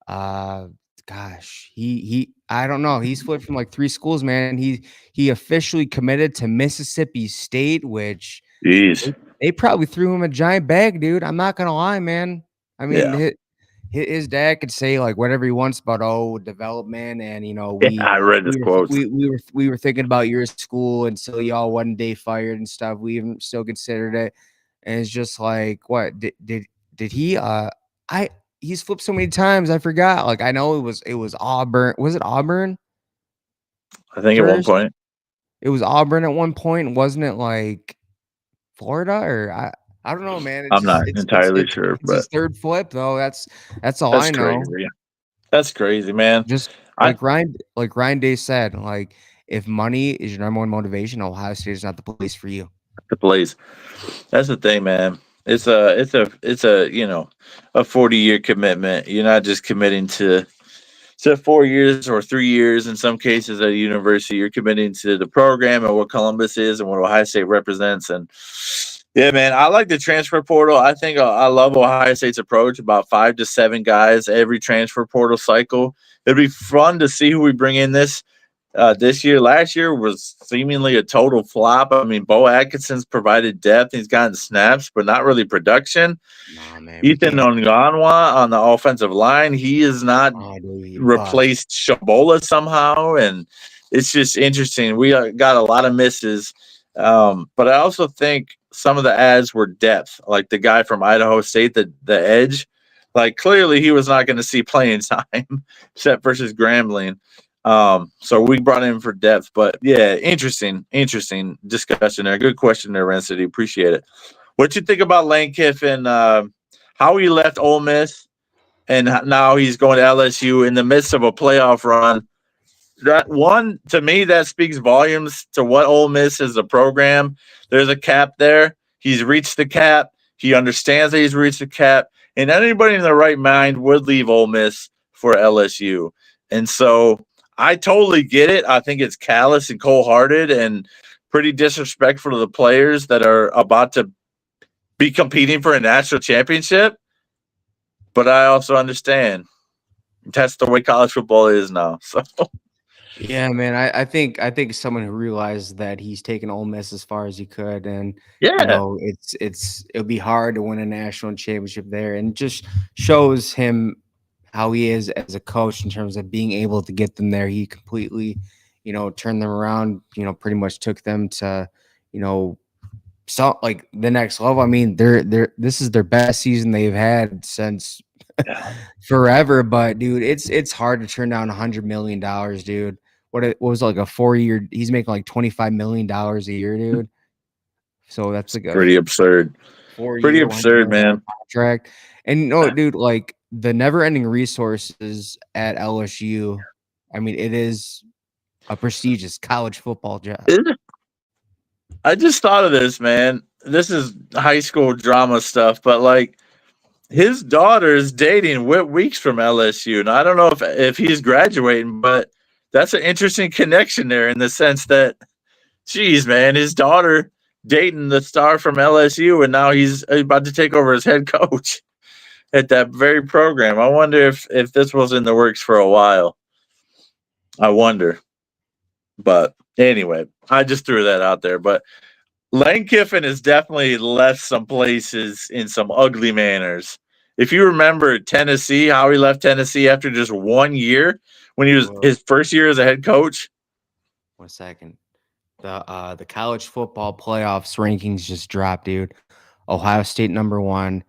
S3: gosh, he I don't know. He's flipped from like 3 schools, man. He officially committed to Mississippi State, which
S8: jeez.
S3: they probably threw him a giant bag, dude. I'm not gonna lie, man. I mean, his dad could say like whatever he wants about development, and
S8: I read this quote.
S3: we were thinking about your school until y'all one day fired and stuff. We even still considered it, and it's just like what did he he's flipped so many times I forgot. Like I know it was Auburn. Was it Auburn?
S8: I think at one point
S3: it was Auburn at one point, wasn't it? Like Florida or I don't know, man.
S8: I'm not entirely sure,
S3: it's
S8: but
S3: his third flip though. That's all I know.
S8: Crazy. That's crazy, man.
S3: Just like Ryan Day said, like if money is your number one motivation, Ohio State is not the place for you.
S8: The place. That's the thing, man. It's a 40-year commitment. You're not just committing to 4 years or 3 years in some cases at a university. You're committing to the program and what Columbus is and what Ohio State represents. And yeah, man, I like the transfer portal. I think I love Ohio State's approach, about 5 to 7 guys every transfer portal cycle. It'd be fun to see who we bring in this this year. Last year was seemingly a total flop. I mean, Bo Atkinson's provided depth. He's gotten snaps, but not really production.
S3: Nah, man, we
S8: Ethan
S3: can't.
S8: Onganwa on the offensive line, he is not
S3: Oh, dude, he bust.
S8: replaced Shabola somehow, and it's just interesting. We got a lot of misses, but I also think some of the ads were depth, like the guy from Idaho State, the edge. Like clearly he was not going to see playing time, except versus Grambling. So we brought him for depth, but yeah, interesting discussion there. Good question there, Ren City. Appreciate it. What you think about Lane Kiffin? How he left Ole Miss, and now he's going to LSU in the midst of a playoff run. That one, to me, that speaks volumes to what Ole Miss is a program. There's a cap there. He's reached the cap. He understands that he's reached the cap, and anybody in their right mind would leave Ole Miss for LSU. And so I totally get it. I think it's callous and cold-hearted and pretty disrespectful to the players that are about to be competing for a national championship. But I also understand that's the way college football is now. So
S3: Yeah, man. I think someone who realized that he's taken Ole Miss as far as he could, and
S8: yeah,
S3: it'll be hard to win a national championship there, and just shows him how he is as a coach in terms of being able to get them there. He completely, turned them around. Pretty much took them to, so like the next level. I mean, this is their best season they've had since forever. But dude, it's hard to turn down $100 million, dude. What was it, like a 4-year? He's making like $25 million a year, dude. So that's like a
S8: pretty absurd.
S3: 4-year,
S8: Pretty
S3: $100
S8: absurd,
S3: million
S8: man.
S3: contract. And no, dude, like the never-ending resources at LSU. I mean, it is a prestigious college football job.
S8: I just thought of this, man. This is high school drama stuff, but like his daughter is dating Whit Weeks from LSU. And I don't know if he's graduating, but that's an interesting connection there in the sense that, geez, man, his daughter dating the star from LSU, and now he's about to take over as head coach at that very program. I wonder if this was in the works for a while. I wonder. But anyway, I just threw that out there. But Lane Kiffin has definitely left some places in some ugly manners. If you remember Tennessee, how he left Tennessee after just 1 year when he was his first year as a head coach.
S3: 1 second. The college football playoffs rankings just dropped, dude. Ohio State #1,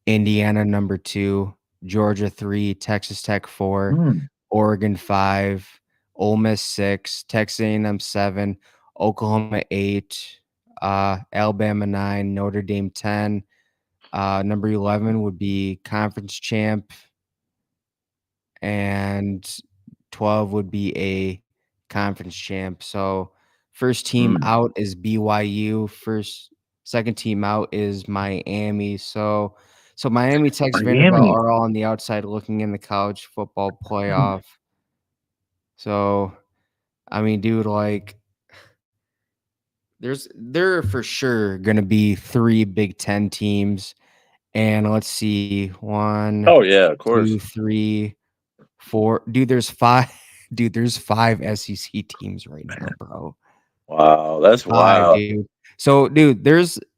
S3: Indiana #2, Georgia 3, Texas Tech 4, Oregon 5, Ole Miss 6, Texas A&M 7, Oklahoma 8, Alabama 9, Notre Dame 10. Number 11 would be conference champ, and 12 would be a conference champ. So first team out is BYU. Second team out is Miami. So Miami, Texas, Vanderbilt are all on the outside looking in the college football playoff. So, I mean, dude, like there are for sure gonna be 3 Big Ten teams. And let's see, 1,
S8: Oh yeah, of course.
S3: 2, 3, 4. Dude, there's 5. Dude, there's 5 SEC teams right now, bro.
S8: Wow, that's
S3: 5,
S8: wild.
S3: dude. So, dude,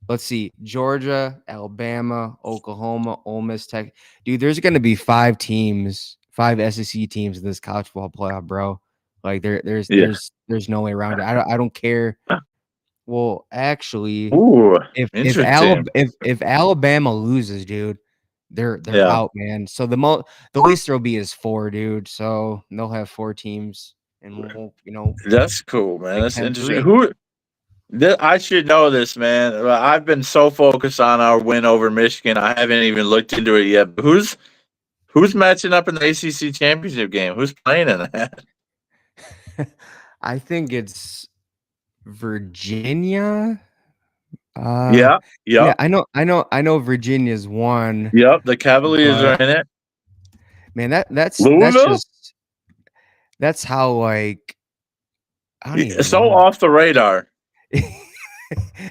S3: let's see, Georgia, Alabama, Oklahoma, Ole Miss, Tech. Dude, there's gonna be 5 teams, 5 SEC teams in this college football playoff, bro. Like there's no way around it. I don't care. Well, actually, if Alabama loses, dude, they're out, man. So the least there'll be is 4, dude. So they'll have 4 teams, and we'll,
S8: that's cool, man. That's interesting.
S3: 3.
S8: I should know this, man. I've been so focused on our win over Michigan, I haven't even looked into it yet. But who's matching up in the ACC championship game? Who's playing in that?
S3: I think it's Virginia.
S8: Yeah.
S3: I know Virginia's won.
S8: Yep, the Cavaliers are in it.
S3: Man, that's how, like, I don't even
S8: so
S3: know.
S8: off the radar.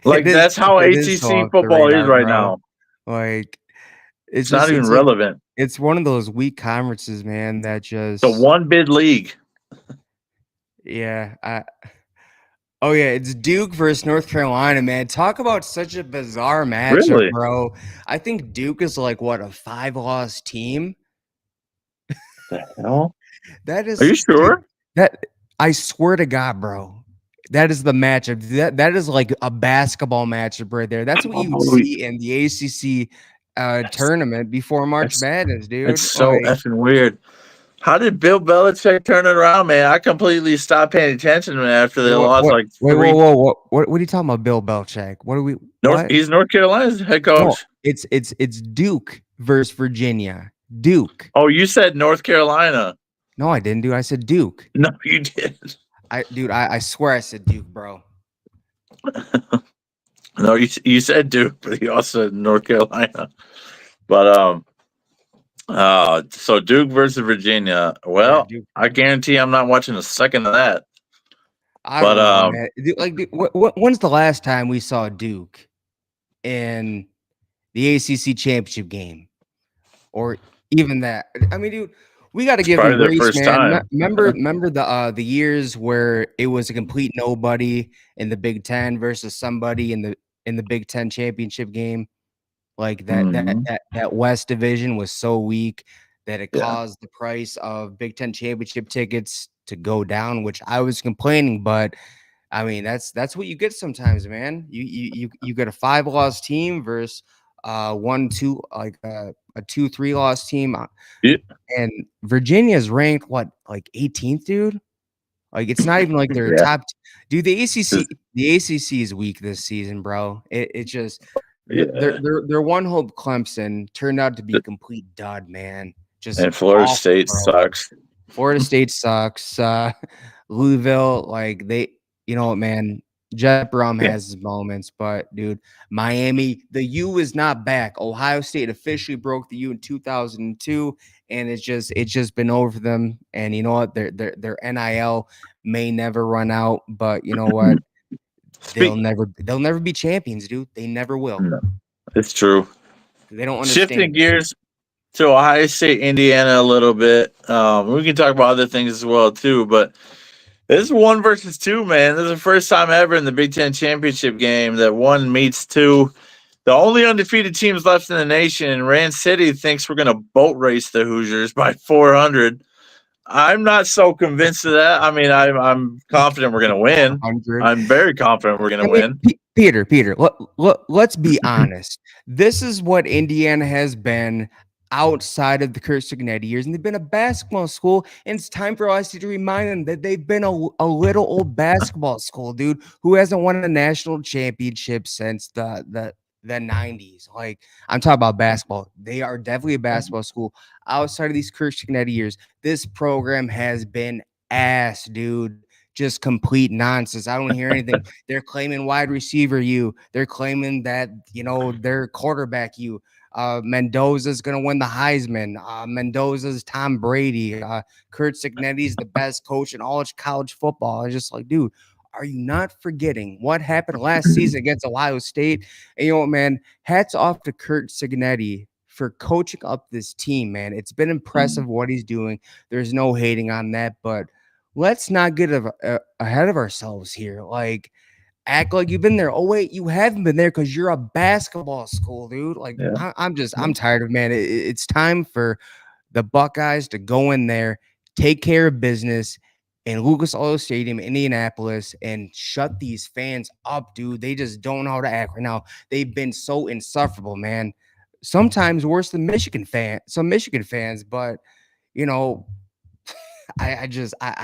S8: Like that's how ACC football is right now.
S3: Like
S8: it's not even relevant.
S3: It's one of those weak conferences, man. That just
S8: the one bid league.
S3: Yeah. Oh yeah, it's Duke versus North Carolina, man. Talk about such a bizarre matchup,
S8: Really?
S3: bro. I think Duke is like what, a 5-loss team?
S8: The hell?
S3: That
S8: Are
S3: is,
S8: you
S3: dude,
S8: sure?
S3: that I swear to God, bro. That is the matchup. That is like a basketball matchup right there. That's what you would
S8: Oh,
S3: see in the ACC
S8: that's,
S3: tournament before March
S8: that's
S3: Madness,
S8: that's
S3: dude.
S8: so
S3: Like,
S8: effing weird. How did Bill Belichick turn it around, man? I completely stopped paying attention to him after they lost like
S3: wait, whoa,
S8: three.
S3: whoa, what are you talking about, Bill Belichick? What are we? What?
S8: He's North Carolina's head
S3: No,
S8: coach.
S3: it's Duke versus Virginia. Duke.
S8: Oh, you said North Carolina.
S3: No, I didn't, dude. I said Duke.
S8: No, you did.
S3: I swear I said Duke, bro.
S8: No, you said Duke, but you also said North Carolina. But so Duke versus Virginia.
S3: Yeah,
S8: Well,
S3: Duke.
S8: I guarantee I'm not watching a second of that.
S3: I
S8: But
S3: don't know, man. Dude, when's the last time we saw Duke in the ACC championship game, or even that? I mean, dude, we got to
S8: it's
S3: give them
S8: probably their
S3: grace,
S8: first
S3: man.
S8: time.
S3: Remember the years where it was a complete nobody in the Big Ten versus somebody in the Big Ten championship game. Like
S8: Mhm.
S3: that West division was so weak that it
S8: Yeah.
S3: caused the price of Big Ten championship tickets to go down, which I was complaining, but I mean that's what you get sometimes, man. You get a 5-loss team versus 1-2, like a 2-3 loss team.
S8: Yeah.
S3: And Virginia's ranked what, like 18th, dude? Like it's not even like they're
S8: Yeah.
S3: top dude, the ACC is weak this season, bro. It just
S8: Yeah.
S3: their one hope Clemson turned out to be a complete dud, man. Just
S8: And Florida
S3: awful,
S8: State
S3: bro.
S8: sucks.
S3: Florida State sucks. Louisville, like you know what, man. Jet Brum
S8: Yeah.
S3: has his moments, but dude, Miami, the U is not back. Ohio State officially broke the U in 2002, and it's just been over for them. And you know what? Their NIL may never run out, but you know what? They'll
S8: Speak.
S3: never be champions, dude. They never will.
S8: No, it's true.
S3: They don't
S8: Shifting
S3: understand it.
S8: gears to Ohio State, Indiana a little bit. We can talk about other things as well too, but this is 1 versus 2, man. This is the first time ever in the Big Ten championship game that 1 meets 2. The only undefeated teams left in the nation, and Rand City thinks we're going to boat race the Hoosiers by 400. I'm not so convinced of that. I mean, I'm confident we're going to win.
S3: 400.
S8: I'm very confident we're going
S3: I
S8: to
S3: mean,
S8: win.
S3: Peter, let's be honest. This is what Indiana has been outside of the Kurt Signetti years, and they've been a basketball school. And it's time for us to remind them that they've been a little old basketball school, dude, who hasn't won a national championship since the 90s. Like, I'm talking about basketball. They are definitely a basketball school. Outside of these Kurt Signetti years, this program has been ass, dude. Just complete nonsense. I don't hear anything. They're claiming wide receiver you. They're claiming that, you know, their quarterback you. Mendoza's gonna win the Heisman. Mendoza's Tom Brady. Kurt Signetti's the best coach in all of college football. It's just like, dude, are you not forgetting what happened last season against Ohio State? And you know what, man? Hats off to Kurt Signetti for coaching up this team, man. It's been impressive what he's doing. There's no hating on that, but let's not get ahead of ourselves here. Like, act like you've been there. Oh wait, you haven't been there because you're a basketball school, dude. Like,
S8: Yeah.
S3: I'm tired of, man. It's time for the Buckeyes to go in there, take care of business in Lucas Oil Stadium, Indianapolis, and shut these fans up, dude. They just don't know how to act right now. They've been so insufferable, man. Sometimes worse than some Michigan fans, but you know, I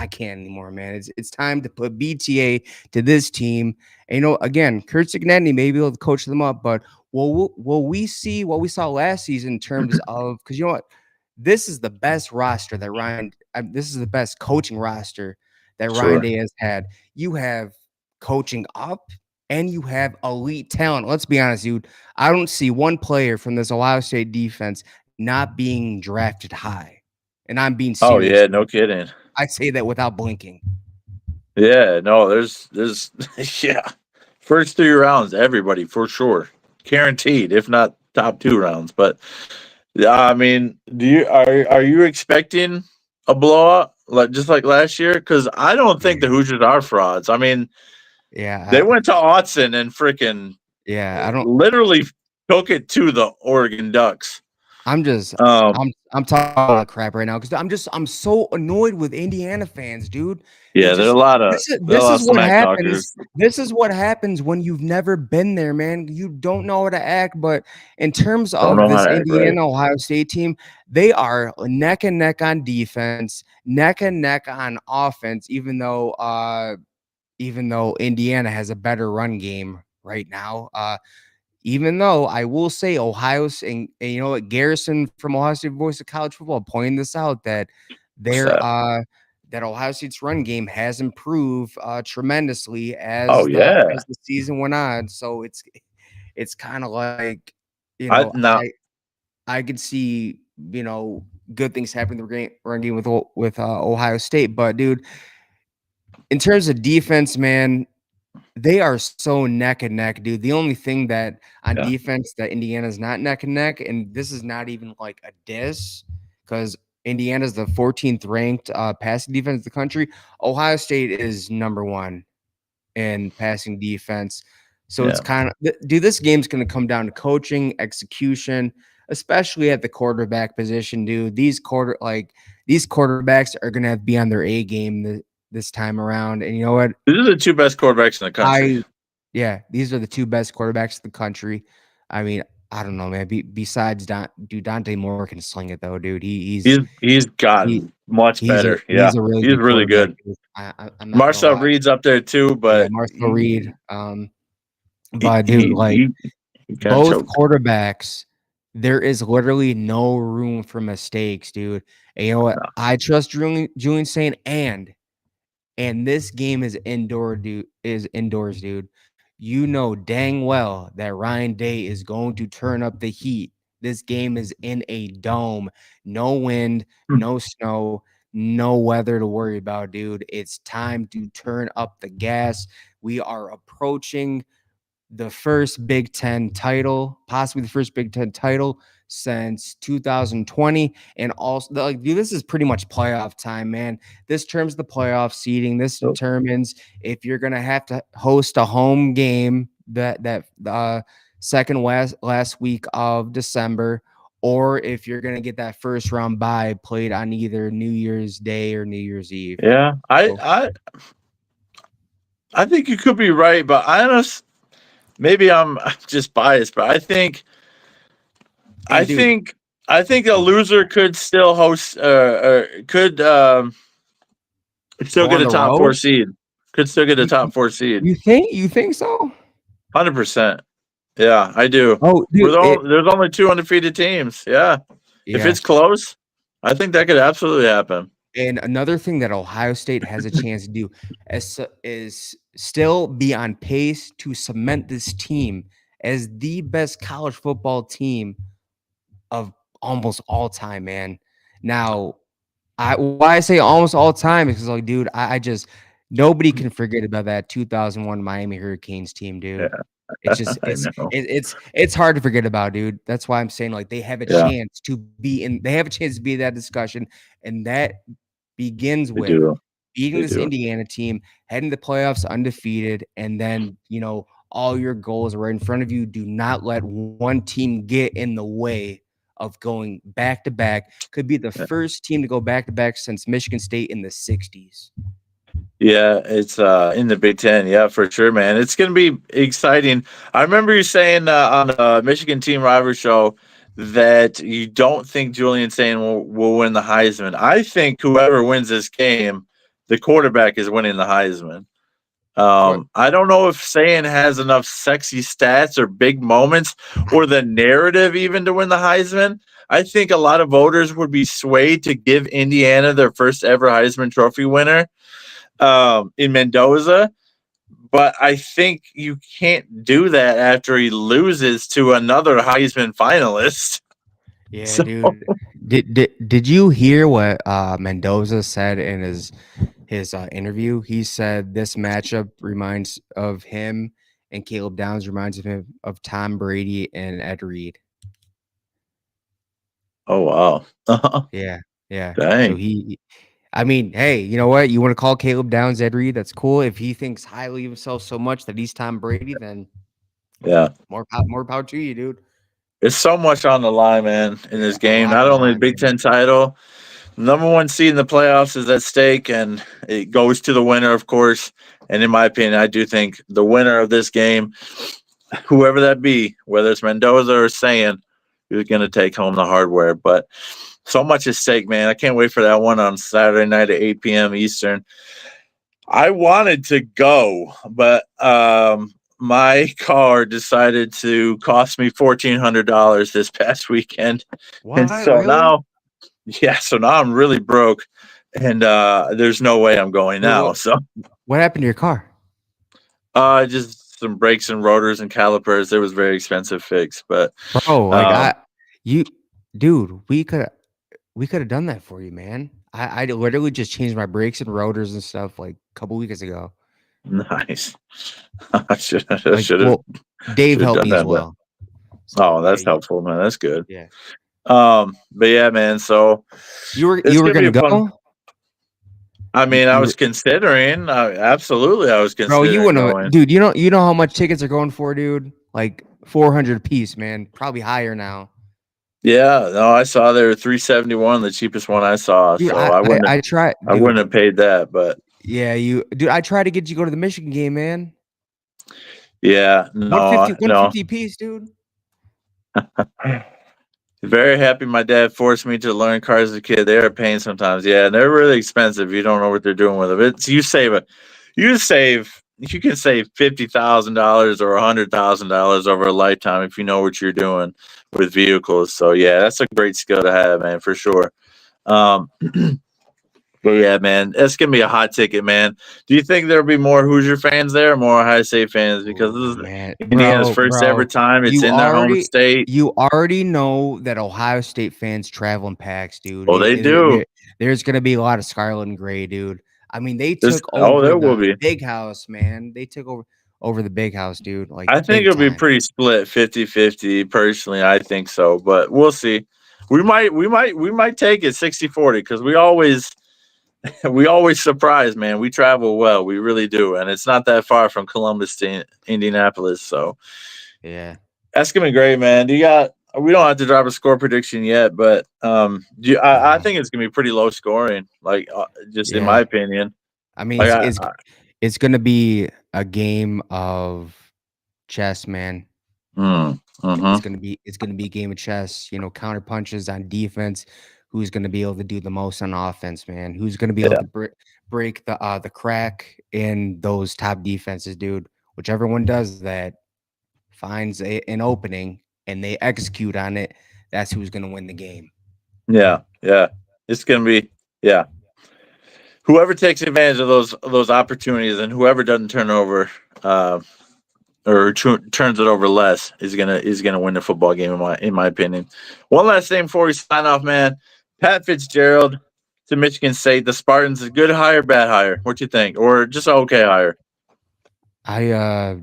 S3: can't anymore, man. It's time to put BTA to this team. And you know, again, Kurt Signetti may be able to coach them up, but will we see what we saw last season in terms of, because you know what? This is the best roster that this is the best coaching roster that Ryan
S8: Sure.
S3: Day has had. You have coaching up and you have elite talent. Let's be honest, dude. I don't see one player from this Ohio State defense not being drafted high. And I'm being
S8: Oh
S3: serious.
S8: yeah, no kidding.
S3: I say that without blinking.
S8: Yeah, no, there's yeah. First 3 rounds, everybody for sure. Guaranteed, if not top 2 rounds. But yeah, I mean, are you expecting a blowout? just like last year? Because I don't think the Hoosiers are frauds. I mean,
S3: Yeah,
S8: they went to Autzen and freaking
S3: I don't.
S8: literally took it to the Oregon Ducks.
S3: I'm talking about crap right now because I'm so annoyed with Indiana fans, dude.
S8: Yeah, there's a lot of
S3: This is what
S8: smack
S3: happens.
S8: talkers.
S3: This is what happens when you've never been there, man. You don't know how to act. But in terms
S8: Don't
S3: of
S8: know how
S3: this
S8: to act right.
S3: Indiana Ohio State team, they are neck and neck on defense, neck and neck on offense. Even though Indiana has a better run game right now. Even though I will say Ohio State, and you know what, Garrison from Ohio State Voice of College Football pointing this out that that Ohio State's run game has improved tremendously
S8: Oh yeah,
S3: as the season went on. So it's kind of like, you
S8: I
S3: know,
S8: now
S3: I could see, you know, good things happen in the run game with Ohio State, but dude, in terms of defense, man, they are so neck and neck, dude. The only thing that on
S8: yeah.
S3: defense that Indiana's not neck and neck, and this is not even like a diss, because Indiana's the 14th ranked passing defense in the country. Ohio State is #1 in passing defense. So it's
S8: Yeah.
S3: kind of, dude, this game's going to come down to coaching, execution, especially at the quarterback position, dude. These quarterbacks are going to have to be on their A game this time around. And you know what?
S8: These are the two best quarterbacks in the country.
S3: These are the two best quarterbacks in the country. I mean, I don't know, man. Besides Dante Moore can sling it though, dude.
S8: He's gotten much better. Yeah,
S3: he's a really
S8: he's
S3: good
S8: really
S3: quarterback,
S8: good.
S3: dude. I'm not gonna
S8: Marcel
S3: lie.
S8: Reed's up there too, but
S3: Marcel Reed. But dude, like
S8: he kinda
S3: both
S8: choked.
S3: quarterbacks, there is literally no room for mistakes, dude. And you know what?
S8: No.
S3: I trust Julian saying and this game is indoors, dude. You know dang well that Ryan Day is going to turn up the heat. This game is in a dome. No wind, no snow, no weather to worry about, dude. It's time to turn up the gas. We are approaching the first Big Ten title, possibly the first Big Ten title since 2020. And also, like, dude, this is pretty much playoff time, man. This determines the playoff seeding. This determines if you're gonna have to host a home game that second last week of December, or if you're gonna get that first round bye played on either New Year's Day or New Year's Eve.
S8: Yeah, I think you could be right, but maybe I'm just biased, but I think a loser could still host, could still
S3: Go
S8: get
S3: on
S8: a
S3: the
S8: top 4
S3: road.
S8: seed. Could still get a top 4 seed.
S3: You think so?
S8: 100%. Yeah, I do.
S3: Oh, dude,
S8: There's only 2 undefeated teams. Yeah. If it's close, I think that could absolutely happen.
S3: And another thing that Ohio State has a chance to do is still be on pace to cement this team as the best college football team of almost all time, man. Now, why I say almost all time is because, like, dude, I just nobody can forget about that 2001 Miami Hurricanes team, dude.
S8: Yeah.
S3: It's just
S8: I know.
S3: it's hard to forget about, dude. That's why I'm saying, like, they have a chance to be in. They have a chance to be in that discussion, and that begins
S8: They
S3: with
S8: do.
S3: beating
S8: They
S3: this
S8: do.
S3: Indiana team, heading to the playoffs undefeated, and then, you know, all your goals are right in front of you. Do not let one team get in the way of going back to back. Could be the first team to go back to back since Michigan State in the 60s.
S8: Yeah, it's in the Big Ten. Yeah, for sure, man. It's going to be exciting. I remember you saying on the Michigan Team Rival Show that you don't think Julian Sain will win the Heisman. I think whoever wins this game, the quarterback is winning the Heisman. I don't know if Sain has enough sexy stats or big moments or the narrative even to win the Heisman. I think a lot of voters would be swayed to give Indiana their first ever Heisman Trophy winner in Mendoza, but I think you can't do that after he loses to another Heisman finalist.
S3: Yeah,
S8: So-
S3: dude. Did you hear what Mendoza said in his interview? He said this matchup reminds of him, and Caleb Downs reminds him of Tom Brady and Ed Reed.
S8: Oh wow!
S3: Yeah. So
S8: Dang.
S3: I mean, hey, you know what? You want to call Caleb Downs Ed Reed? That's cool. If he thinks highly of himself so much that he's Tom Brady, then
S8: Yeah.
S3: more power to you, dude.
S8: There's so much on the line, man, in this
S3: A
S8: game.
S3: lot
S8: Not
S3: on the
S8: only the
S3: line,
S8: Big
S3: man.
S8: Ten title, number one seed in the playoffs is at stake, and it goes to the winner, of course. And in my opinion, I do think the winner of this game, whoever that be, whether it's Mendoza or Sayan, who's going to take home the hardware. But so much at stake, man. I can't wait for that one on Saturday night at 8 p.m. Eastern. I wanted to go, but my car decided to cost me $1,400 this past weekend. And
S3: What?
S8: so
S3: Really?
S8: now, yeah, so now I'm really broke, and there's no way I'm going
S3: Wait,
S8: now. So
S3: what happened to your car?
S8: just some brakes and rotors and calipers. It was very expensive fix, but
S3: Bro, like
S8: um,
S3: dude, we could have done that for you, man. I literally just changed my brakes and rotors and stuff like a couple weeks ago.
S8: nice. I should
S3: Like,
S8: have
S3: well, Dave helped
S8: done
S3: me as
S8: that, but
S3: well. So
S8: that's
S3: yeah,
S8: helpful, man. That's good.
S3: yeah.
S8: But yeah, man. So
S3: You
S8: it's
S3: were
S8: gonna be
S3: gonna
S8: a fun.
S3: go?
S8: I mean, I
S3: You
S8: was
S3: were,
S8: considering. Absolutely, I was
S3: bro, you
S8: considering
S3: wouldn't
S8: going.
S3: dude, you know how much tickets are going for, dude? Like 400 a piece, man. Probably higher now.
S8: Yeah, no, I saw there were 371, the cheapest one I saw.
S3: Dude,
S8: So
S3: I tried,
S8: I
S3: dude.
S8: wouldn't have paid that, but
S3: Yeah, dude, I tried to get you to go to the Michigan game, man.
S8: yeah, no,
S3: 150 a piece, dude.
S8: Very happy my dad forced me to learn cars as a kid. They are a pain sometimes. Yeah, and they're really expensive. You don't know what they're doing with them. You can save $50,000 or $100,000 over a lifetime if you know what you're doing with vehicles. So yeah, that's a great skill to have, man, for sure. Um, but yeah, man, that's gonna be a hot ticket, man. Do you think there'll be more Hoosier fans there, or more Ohio State fans? Because this
S3: Oh
S8: is
S3: man,
S8: Indiana's first ever
S3: bro,
S8: time. It's in their home state.
S3: you already know that Ohio State fans travel in packs, dude.
S8: Well, they do.
S3: There's gonna be a lot of scarlet and gray, dude. I mean, they
S8: There's,
S3: took
S8: oh,
S3: over
S8: there will
S3: the
S8: be.
S3: big house, man. They took over the big house, dude. Like
S8: I think
S3: big
S8: it'll be
S3: time.
S8: pretty split 50-50 personally. I think so, but we'll see. We might take it 60-40 because we always surprise, man. We travel well. We really do. And it's not that far from Columbus to Indianapolis. So
S3: Yeah.
S8: that's gonna be great, man. We don't have to drop a score prediction yet, but I
S3: No.
S8: think it's gonna be pretty low scoring, like just in my
S3: Yeah.
S8: opinion.
S3: I mean,
S8: Like
S3: it's gonna be a game of chess, man.
S8: mm-hmm.
S3: It's gonna be a game of chess. You know, counter punches on defense. Who's gonna be able to do the most on offense, man? Who's gonna be able
S8: Yeah.
S3: to break the crack in those top defenses, dude? Whichever one does that finds an opening and they execute on it. That's who's gonna win the game.
S8: Yeah. It's gonna be whoever takes advantage of those opportunities and whoever doesn't turn over or turns it over less is gonna win the football game in my opinion. One last thing before we sign off, man. Pat Fitzgerald to Michigan State. The Spartans, a good hire, bad hire? What you think, or just an okay hire?
S3: I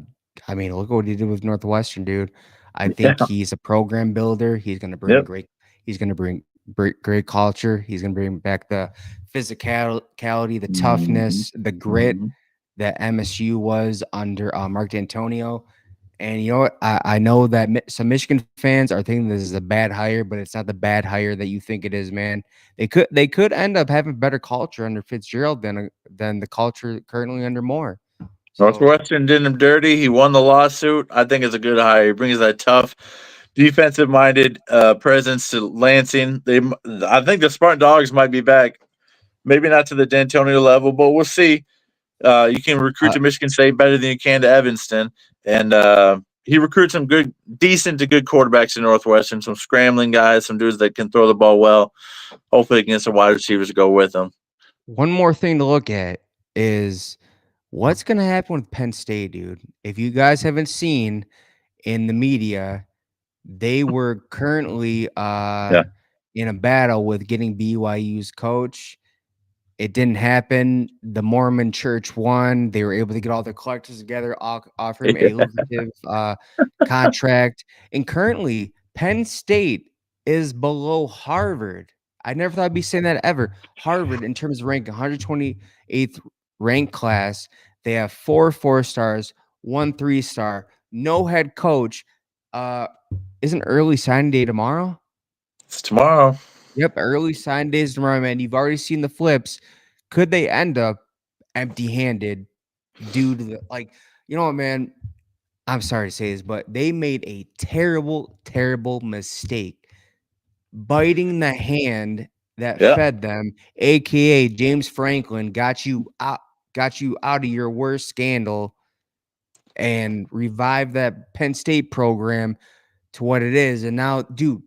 S3: mean, look what he did with Northwestern, dude. I think he's a program builder. He's gonna bring
S8: Yep.
S3: He's gonna bring great culture. He's gonna bring back the physicality, the toughness, the grit
S8: Mhm.
S3: that MSU was under Mark D'Antonio. And you know what? I know that some Michigan fans are thinking this is a bad hire, but it's not the bad hire that you think it is, man. They could end up having better culture under Fitzgerald than the culture currently under Moore. So
S8: Northwestern did him dirty. He won the lawsuit. I think it's a good hire. He brings that tough, defensive-minded presence to Lansing. I think the Spartan Dogs might be back. Maybe not to the D'Antonio level, but we'll see. You can recruit
S3: uh,
S8: to Michigan State better than you can to Evanston, and he recruits some decent to good quarterbacks in Northwestern. Some scrambling guys, some dudes that can throw the ball well. Hopefully, he can get some wide receivers to go with them.
S3: one more thing to look at is what's going to happen with Penn State, dude. If you guys haven't seen in the media, they were currently
S8: Yeah.
S3: in a battle with getting BYU's coach. It didn't happen. The Mormon Church won. They were able to get all their collectors together, offer him a lucrative contract. And currently, Penn State is below Harvard I never thought I'd be saying that ever. Harvard, in terms of rank, 128th ranked class. They have 4 4-stars, 1 3-star, no head coach. Isn't early signing day tomorrow?
S8: It's tomorrow.
S3: Yep, early sign days tomorrow, man. You've already seen the flips. Could they end up empty-handed due to you know what, man? I'm sorry to say this, but they made a terrible, terrible mistake biting the hand that
S8: Yeah.
S3: fed them, aka James Franklin got you out of your worst scandal and revived that Penn State program to what it is. And now, dude,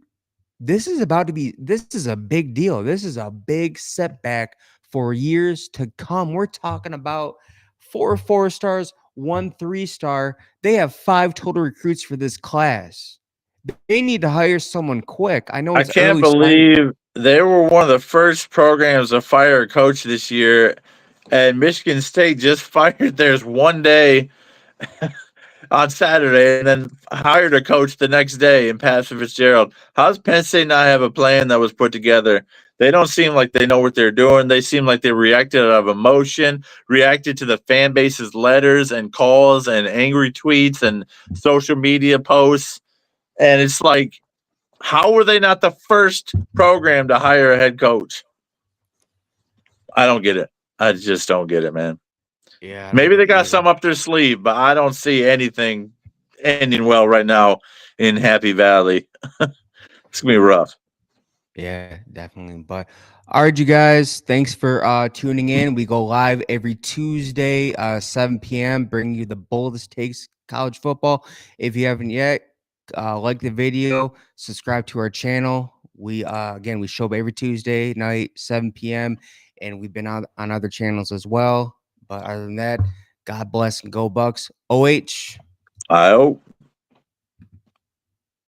S3: this is a big deal. This is a big setback for years to come. We're talking about 4 4-stars, 1 3-star. They have 5 total recruits for this class. They need to hire someone quick. I know
S8: I
S3: it's
S8: can't
S3: early sign.
S8: believe they were one of the first programs to fire a coach this year, and Michigan State just fired theirs one day on Saturday and then hired a coach the next day in Pat Fitzgerald. How does Penn State not have a plan that was put together? They don't seem like they know what they're doing. They seem like they reacted out of emotion, reacted to the fan base's letters and calls and angry tweets and social media posts. And it's like, how were they not the first program to hire a head coach? I don't get it. I just don't get it, man.
S3: Yeah,
S8: Maybe they got some up their sleeve, but I don't see anything ending well right now in Happy Valley. It's gonna be rough.
S3: Yeah, definitely. But all right, you guys, thanks for tuning in. We go live every Tuesday, 7 p.m., bringing you the boldest takes college football. If you haven't yet, like the video, subscribe to our channel. We again, we show up every Tuesday night, 7 p.m., and we've been on other channels as well. But other than that, God bless and go Bucks. OH.
S8: I hope.